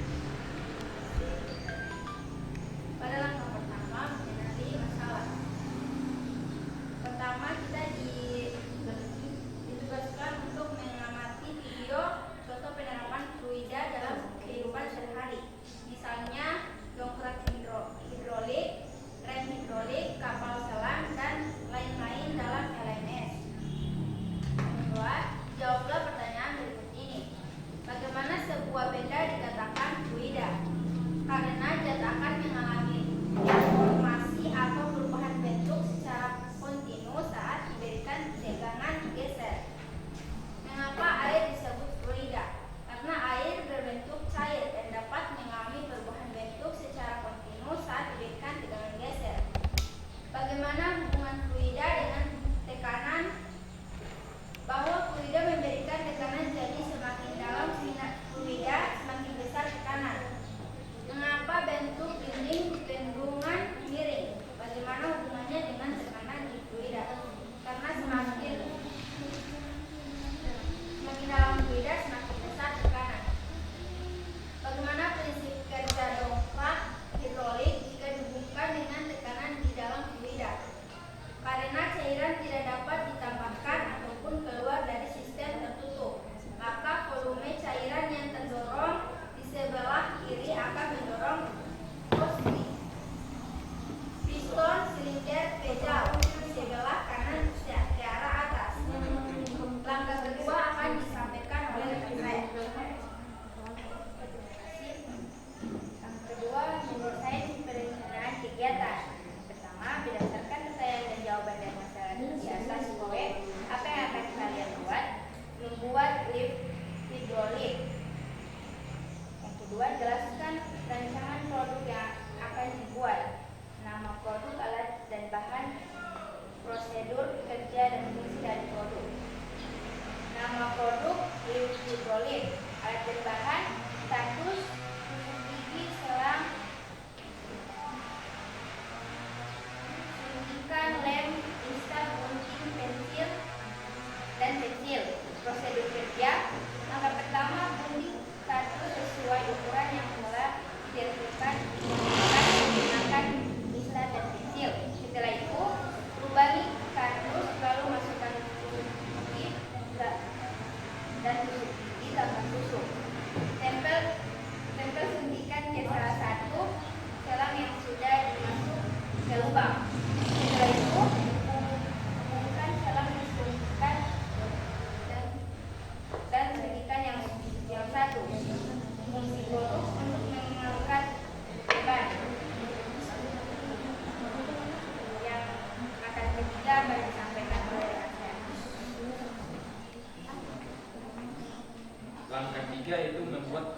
Pada langkah pertama, mengenali masalah. Pertama, kita ditugaskan untuk mengamati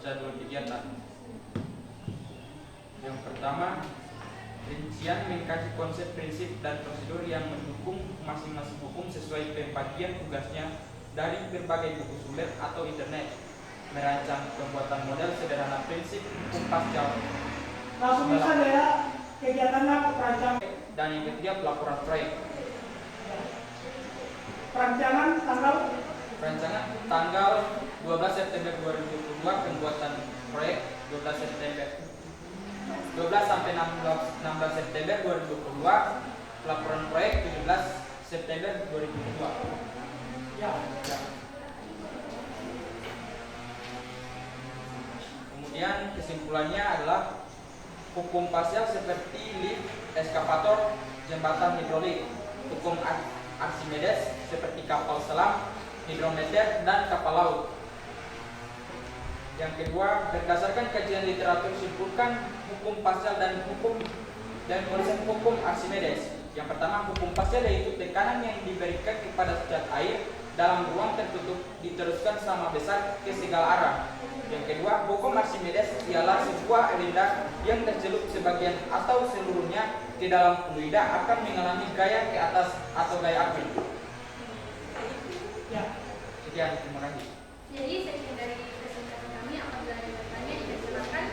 jadwal kegiatan. Yang pertama, rincian mengkaji konsep, prinsip, dan prosedur yang mendukung masing-masing hukum sesuai pembagian tugasnya dari berbagai buku sumber atau internet. Merancang pembuatan model sederhana prinsip hukum pasca. Langsung saja ya, kegiatannya perancang. Dan yang ketiga, pelaporan proyek. Perancangan tanggal 12 September 2022, pembuatan proyek 12 sampai 16 September 2022, pelaporan proyek 17 September 2022. Ya. Kemudian kesimpulannya adalah hukum parsial seperti lift, eskavator, jembatan hidrolik, hukum Archimedes seperti kapal selam, hidrometer, dan kapal laut. Yang kedua, berdasarkan kajian literatur simpulkan hukum parsial dan konsep hukum Archimedes. Yang pertama, hukum parsial yaitu tekanan yang diberikan kepada zat air dalam ruang tertutup diteruskan sama besar ke segala arah. Yang kedua, hukum Archimedes ialah sebuah renda yang tercelup sebagian atau seluruhnya ke dalam fluida akan mengalami gaya ke atas atau gaya api. Ya. Sekian, terima kasih. Jadi sekian dari presentasi kami. Apabila ada pertanyaan, silakan.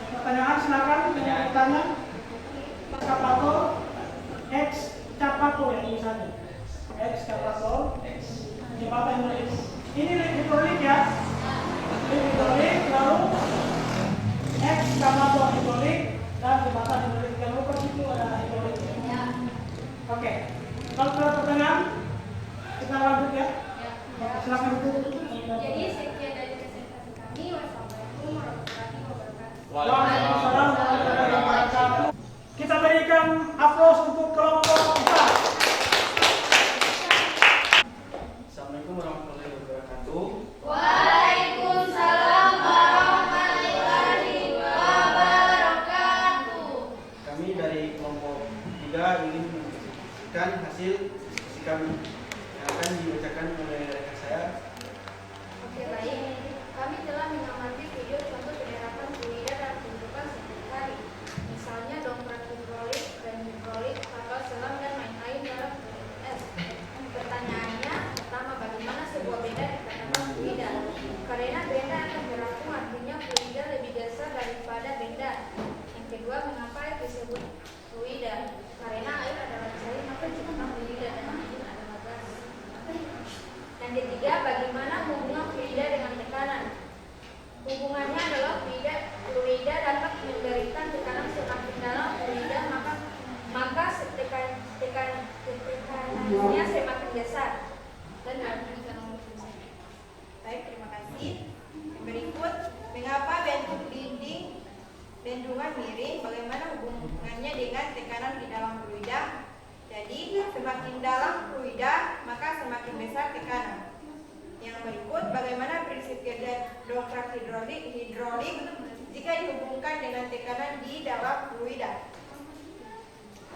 Pertanyaan silakan bertanya. Eskavator, ekskavator ya tulisannya. Ekskavator, jembatan hidrolik. Ini hidrolik ya. Hidrolik, lalu ekskavator hidrolik dan jembatan hidrolik. Jangan lupa situ ada hidrolik. Ya. Oke. Kalau ada pertanyaan, kita lanjut ya. Silakan itu. Jadi sekian dari presentasi kami. Wassalamualaikum warahmatullahi wabarakatuh. Waalaikumsalam warahmatullahi wabarakatuh. Kita berikan aplaus untuk kelompok kita. Assalamualaikum warahmatullahi wabarakatuh. Waalaikumsalam warahmatullahi wabarakatuh. Kami dari kelompok 3 ingin menyaksikan hasil diskusi kami yang akan dibacakan oleh rekan saya. Oke, baik. Kami telah mengamati video contoh penerapan fluida dalam kehidupan sehari-hari. Misalnya dongkrak hidrolik dan hidrolik, kapal selam, dan main air dalam es. Pertanyaannya, pertama, bagaimana sebuah benda dikatakan fluida? Karena benda akan berlaku artinya fluida lebih besar daripada benda. Yang kedua, mengapa air disebut fluida? Karena air adalah cair, maka disebut fluida, dan air adalah gas. Yang ketiga, bagaimana hubungan fluida dengan tekanan? Hubungannya adalah fluida dapat memberikan tekanan semakin dalam fluida, maka tekanannya semakin besar. Dan baik, terima kasih. Yang berikut, mengapa bentuk dinding bendungan miring? Bagaimana hubungannya dengan tekanan di dalam fluida? Jadi, semakin dalam fluida, maka semakin besar tekanan. Yang berikut, bagaimana prinsip kerja dongkrak hidrolik jika dihubungkan dengan tekanan di dalam fluida?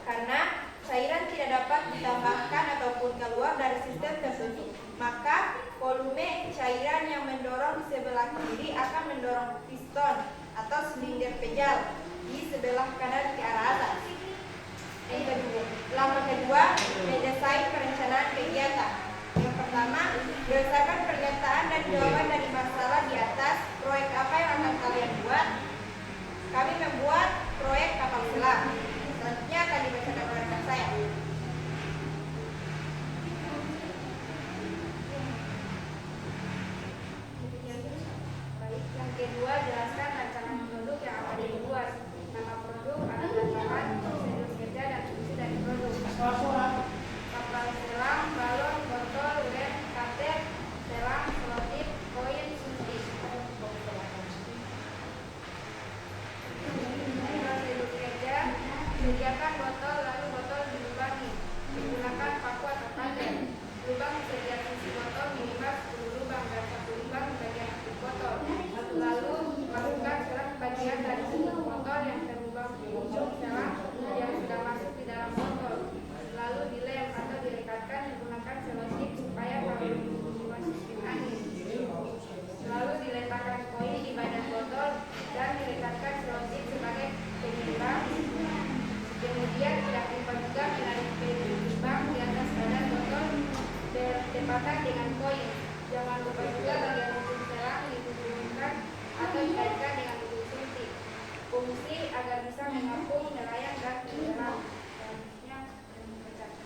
Karena cairan tidak dapat ditambahkan ataupun keluar dari sistem tertutup, maka volume cairan yang mendorong di sebelah kiri akan mendorong piston atau silinder pejal di sebelah kanan ke arah atas. Langkah kedua, mendesain perencanaan kegiatan. Yang pertama, berdasarkan pernyataan dan jawaban dari masalah di atas, proyek apa yang akan kalian buat? Kami membuat proyek kapal selam. Selanjutnya akan dibacakan oleh rekan saya. Baik, yang kedua, jelaskan rancangan produk yang akan dibuat. Nama produk, alat bahan, prosedur kerja, dan fungsi dari produk. Kapal selam, balon, botol, lem, katet, selang, selotip, koin, suntik. Prosedur kerja, sediakan botol, lalu botol dilubangi. Menggunakan paku atau katet. Lubang setiap sisi botol minimal 10 lubang dan 1 lubang di bagian akhir botol. Lalu masukkan selang bagian dari seluruh botol yang terlubang di ujung selang yang sudah masuk di dalam botol. Lalu dilem atau dilekatkan menggunakan selotip supaya kalau dimasukin angin. Lalu diletakkan agar bisa mengapung nelayan dan penyelam. Selanjutnya dibacakan.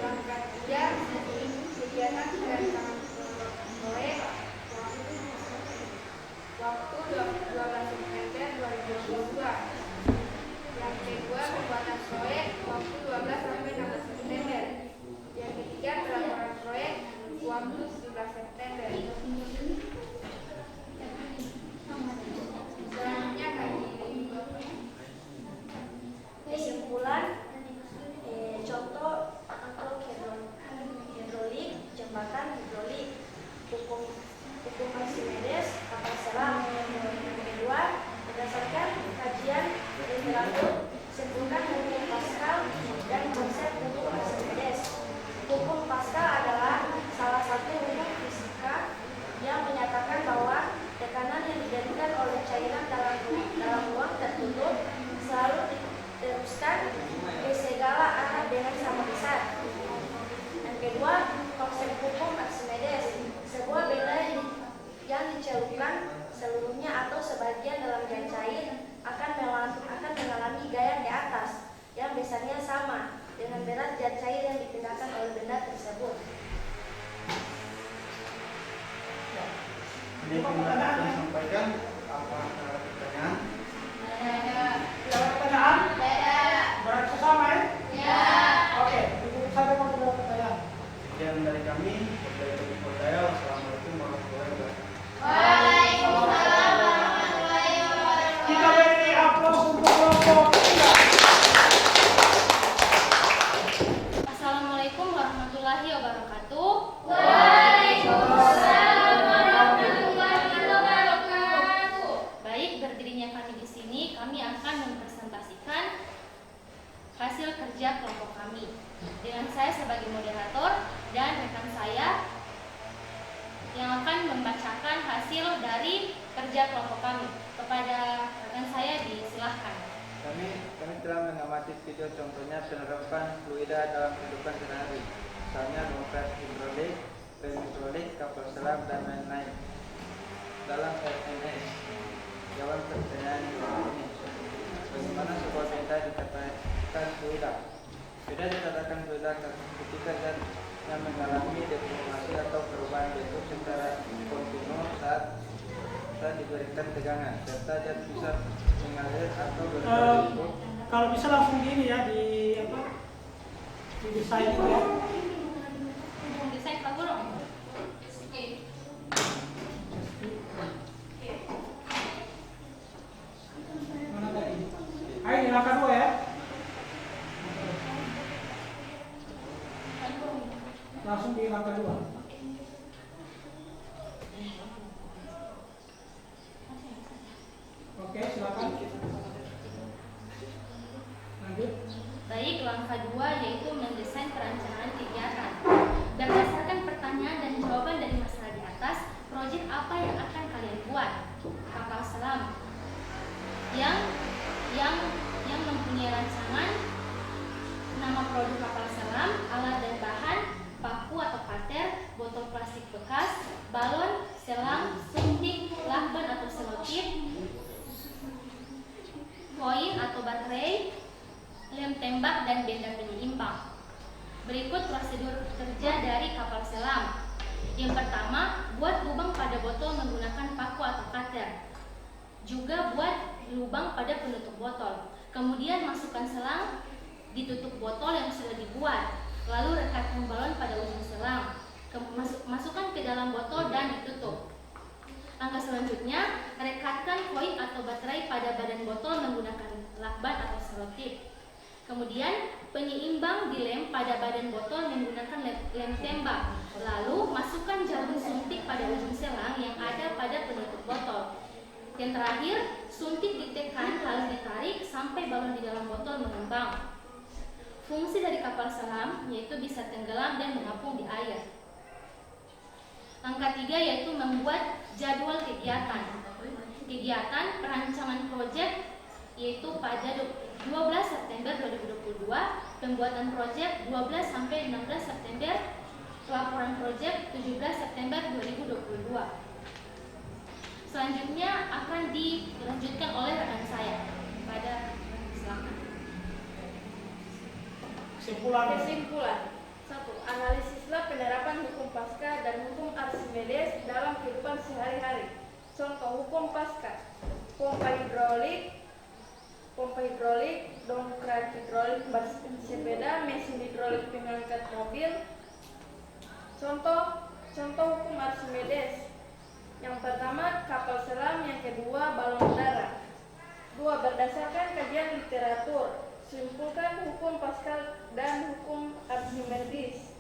Langkah 3, kegiatan perancangan proyek waktu 12 September 2022. Yang kedua, pembuatan proyek waktu 12 sampai 16 September. Yang ketiga, pelaporan proyek waktu 17 September. Selanjutnya kesimpulan, contoh angklung hidrolik, jembatan hidrolik, hukum Archimedes, kapal selam. Yang kedua, berdasarkan kajian literatur, simpulkan hukum Pascal dan konsep hukum Archimedes. Hukum Pascal adalah salah satu hukum fisika yang menyatakan bahwa tekanan yang diberikan oleh cairan dalam ruang tertutup selalu diteruskan ke segala arah dengan sama besar. Yang kedua, konsep hukum Archimedes, sebuah benda yang dicelupkan seluruhnya atau sebagian dalam gas cair akan mengalami gaya di atas yang besarnya sama dengan berat zat cair yang dipindahkan oleh benda tersebut. Ini penjelasan yang disampaikan. Apa pertanyaan? Tidak ada pertanyaan? Berarti sama ya? Ya. Oke, cukup sampai mau ada pertanyaan. Sekian dari kami. Wassalamualaikum warahmatullahi wabarakatuh. Waalaikumsalam warahmatullahi wabarakatuh. Kita beri aplaus untuk kelompok 3. Assalamualaikum warahmatullahi wabarakatuh. Waalaikumsalam warahmatullahi wabarakatuh. Baik, berdirinya kami di sini, kami akan mempresentasikan hasil kerja kelompok kami. Dengan saya sebagai moderator dan rekan saya yang akan membacakan hasil dari kerja kelompok kami. Kepada rekan saya disilahkan. Kami telah mengamati video contohnya penerapan fluida dalam kehidupan sehari-hari, misalnya demokrat hidrolik, rem hidrolik, kapal selam, dan lain-lain. Dalam RNS, jawab pertanyaan ini. Bagaimana sebuah benda dikatakan fluida? Beda dikatakan fluida ketika zat yang mengalami deformasi atau perubahan bentuk secara kontinu saat diberikan tegangan, serta zat bisa mengalir atau berbentuk. Kalau bisa langsung gini ya di apa? Di desain itu ya. Desain Pak Guru. Mana tadi? Ayo di langkah 2 ya. Langsung di langkah 2. Oke, silakan. Lanjut. Baik, langkah 2 yaitu mendesain perencanaan kegiatan. Berdasarkan pertanyaan dan jawaban dari masalah di atas, proyek apa yang akan kalian buat? Kapal selam yang mempunyai rancangan, nama produk kapal selam, alat dan bahan, paku atau kater, botol plastik bekas, balon, selang, suntik, lakban atau selotip, koin atau baterai, lem tembak, dan benda penyeimbang. Berikut prosedur kerja dari kapal selam. Yang pertama, buat lubang pada botol menggunakan paku atau kater. Juga buat lubang pada penutup botol. Kemudian masukkan selang di tutup botol yang sudah dibuat. Lalu rekatkan balon pada ujung selang. Masukkan ke dalam botol dan ditutup. Langkah selanjutnya, rekatkan koin atau baterai pada badan botol menggunakan lakban atau selotip. Kemudian penyeimbang dilem pada badan botol menggunakan lem tembak. Lalu masukkan jarum suntik pada ujung selang yang ada pada penutup botol. Yang terakhir, suntik ditekan lalu ditarik sampai balon di dalam botol mengembang. Fungsi dari kapal selam yaitu bisa tenggelam dan mengapung di air. Langkah 3 yaitu membuat jadwal kegiatan. Kegiatan perancangan proyek yaitu pada 12 September 2022, pembuatan proyek 12 sampai 16 September, pelaporan proyek 17 September 2022. Selanjutnya akan dilanjutkan oleh rekan saya. Silakan. Kesimpulan. 1. Analisislah penerapan hukum Paskah dan hukum Archimedes dalam kehidupan sehari-hari. Contoh hukum Paskah: pompa hidrolik, dongkrak hidrolik, mesin sepeda, mesin hidrolik pengangkat mobil. Contoh hukum Archimedes: yang pertama kapal selam, yang kedua balon udara. 2. Berdasarkan kajian literatur, simpulkan hukum Pascal dan hukum Archimedes.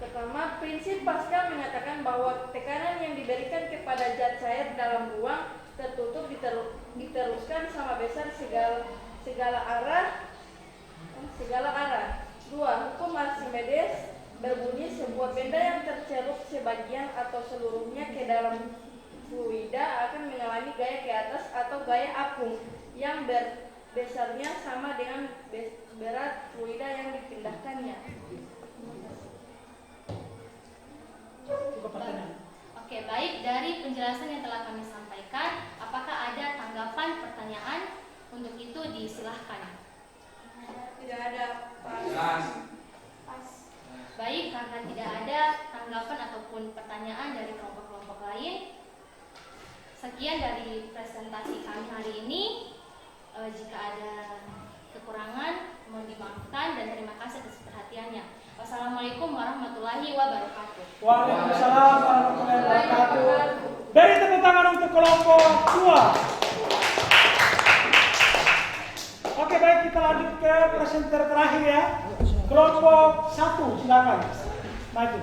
Pertama, prinsip Pascal mengatakan bahwa tekanan yang diberikan kepada zat cair dalam ruang tertutup diteruskan sama besar segala arah. 2. Hukum Archimedes berbunyi sebuah benda yang tercelup sebagian atau seluruhnya ke dalam fluida akan mengalami gaya ke atas atau gaya apung yang besarnya sama dengan berat fluida yang dipindahkannya. Oke, baik. Dari penjelasan yang telah kami sampaikan, apakah ada tanggapan, pertanyaan? Untuk itu disilahkan. Tidak ada. Baik, karena tidak ada tanggapan ataupun pertanyaan dari kelompok-kelompok lain, sekian dari presentasi kami hari ini. Jika ada kekurangan, mohon dimaafkan dan terima kasih atas perhatiannya. Wassalamualaikum warahmatullahi wabarakatuh. Waalaikumsalam warahmatullahi wabarakatuh. Beri tepuk tangan untuk kelompok 2. Oke, baik, kita lanjut ke presenter terakhir ya. Kelompok 1, silakan maju.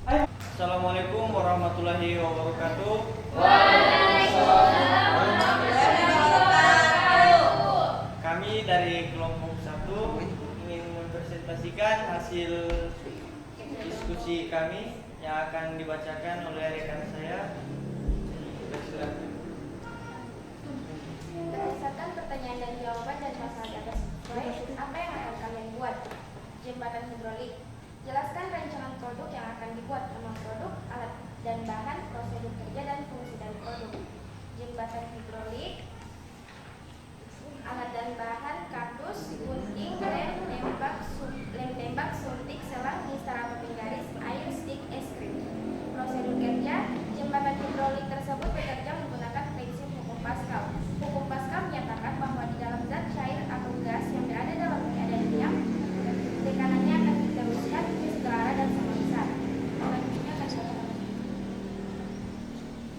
Ayo. Assalamualaikum warahmatullahi wabarakatuh. Kami dari kelompok 1 ingin mempresentasikan hasil diskusi kami yang akan dibacakan oleh rekan saya. Berdasarkan pertanyaan dan jawaban dan masalah di atas sesuai, apa yang akan kalian buat? Jembatan hidrolik. Jelaskan rancangan produk yang akan dibuat, nama produk, alat dan bahan, prosedur kerja dan fungsi dari produk. Jembatan hidrolik, alat dan bahan, kardus, gunting, lem tembak, suntik, selang, instar atau penggaris, air, stick, es krim. Prosedur kerja, jembatan hidrolik tersebut bekerja menggunakan prinsip hukum Pascal. Hukum Pascal menyatakan bahwa di dalam zat cair atau gas yang berada dalam keadaan diam, tekanannya akan diteruskan ke setelah dan sama besar. Selanjutnya akan dilakukan.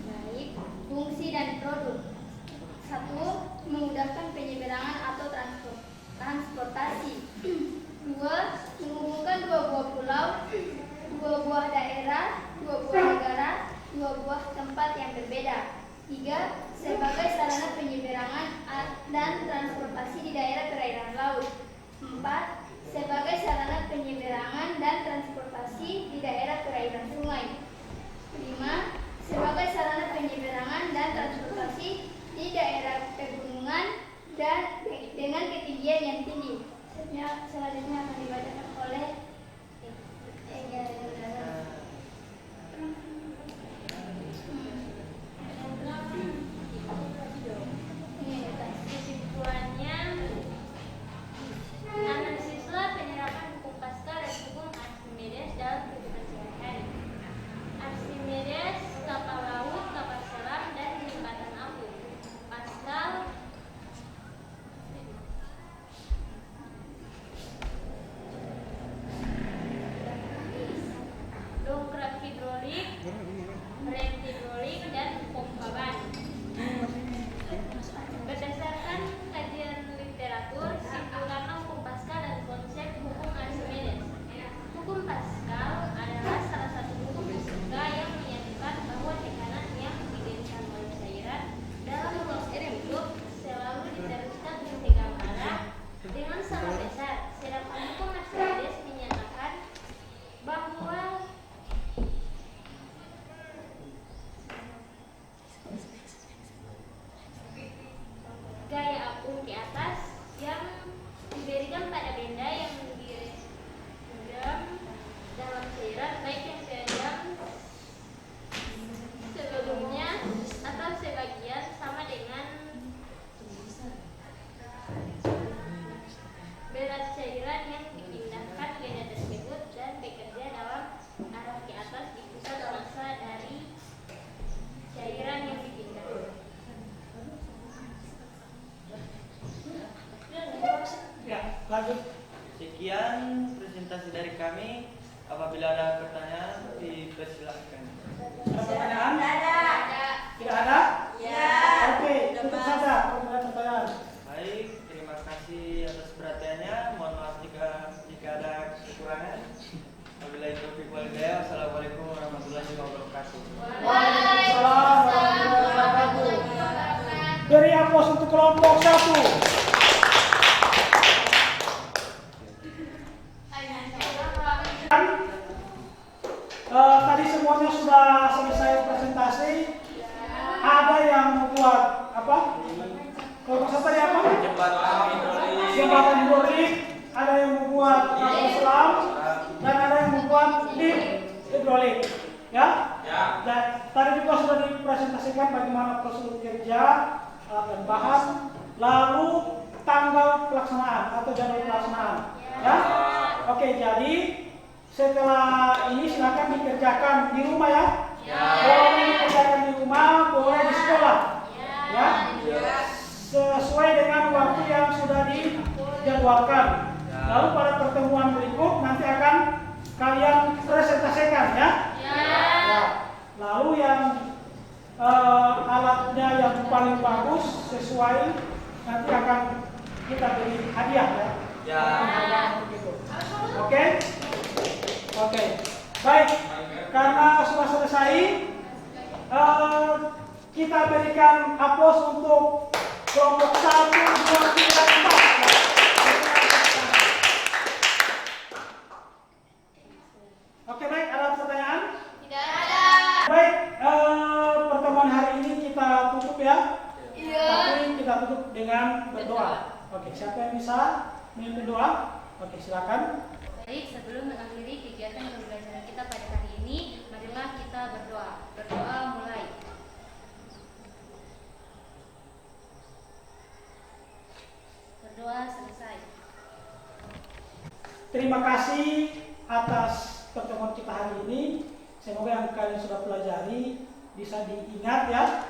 Baik, fungsi dan produk. 1. Memudahkan penyeberangan atau transportasi. 2. Menghubungkan 2 buah pulau, 2 buah daerah, 2 buah negara, 2 buah tempat yang berbeda. 3. Sebagai sarana penyeberangan dan transportasi di daerah perairan laut. 4. Sebagai sarana penyeberangan dan transportasi di daerah perairan sungai. 5. Sebagai sarana penyeberangan dan transportasi di daerah pegunungan dan dengan ketinggian yang tinggi. Selanjutnya akan dibacakan oleh Kesimpulannya, analisislah penerapan hukum Pascal dan hukum Archimedes dalam kehidupan sehari-hari. Archimedes, kapal laut, kapal selam, dan jembatan apung. Pascal, dongkrak hidrolik, rem hidrolik, dan pompa ban. Berdasarkan kajian literatur, simpulkanlah hukum Pascal dan konsep hukum Archimedes. Hukum Pascal adalah salah satu hukum fisika yang menyatakan bahwa tekanan yang diberikan oleh cairan dalam ruang tertutup selalu diteruskan ke segala arah dengan sama besar. Sedangkan hukum Archimedes menyatakan bahwa gaya apung di atas yang diberi Lanjut. Sekian presentasi dari kami. Apabila ada pertanyaan, dipersilakan. Ada pertanyaan? Tidak ada? Ya. Oke, tutup saja kalau ada pertanyaan. Baik, terima kasih atas perhatiannya. Mohon maaf jika ada kekurangan. Wabillahi taufiq wal hidayah. Assalamualaikum warahmatullahi wabarakatuh. Waalaikumsalam warahmatullahi wabarakatuh. Beri aplaus untuk kelompok 1. Tadi semuanya sudah selesai presentasi. Ada yang membuat apa? Kelompok 1 tadi apa? Jembatan hidrolik. Ada yang membuat kapal selam dan ada yang membuat lift hidrolik. Ya? Dan tadi juga sudah dipresentasikan bagaimana prosedur kerja dan bahan, lalu tanggal pelaksanaan atau jadwal pelaksanaan. Ya? Oke, jadi setelah ini silakan dikerjakan di rumah ya. Boleh dikerjakan di rumah, boleh di sekolah. Ya? Sesuai dengan waktu yang sudah dijadwalkan. Lalu pada pertemuan berikut nanti akan kalian presentasikan ya. Ya. Lalu yang alatnya yang paling bagus sesuai nanti akan kita beri hadiah ya. Oke? Oke. Baik. Karena sudah selesai, kita berikan aplaus untuk kelompok 1, 2, 3, 4. Oke, baik. Ada pertanyaan? Tidak ada. Baik, pertemuan hari ini kita tutup ya. Iya. Tapi kita tutup dengan berdoa. Oke, siapa yang bisa memimpin doa? Oke, silakan. Baik, sebelum mengakhiri kegiatan pembelajaran kita pada hari ini, marilah kita berdoa. Berdoa mulai. Berdoa selesai. Terima kasih atas pertemuan kita hari ini. Semoga yang kalian sudah pelajari bisa diingat ya.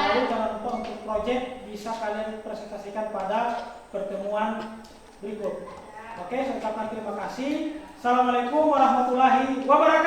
Lalu jangan lupa untuk proyek bisa kalian presentasikan pada pertemuan berikut. Oke, saya ucapkan terima kasih. Assalamualaikum warahmatullahi wabarakatuh.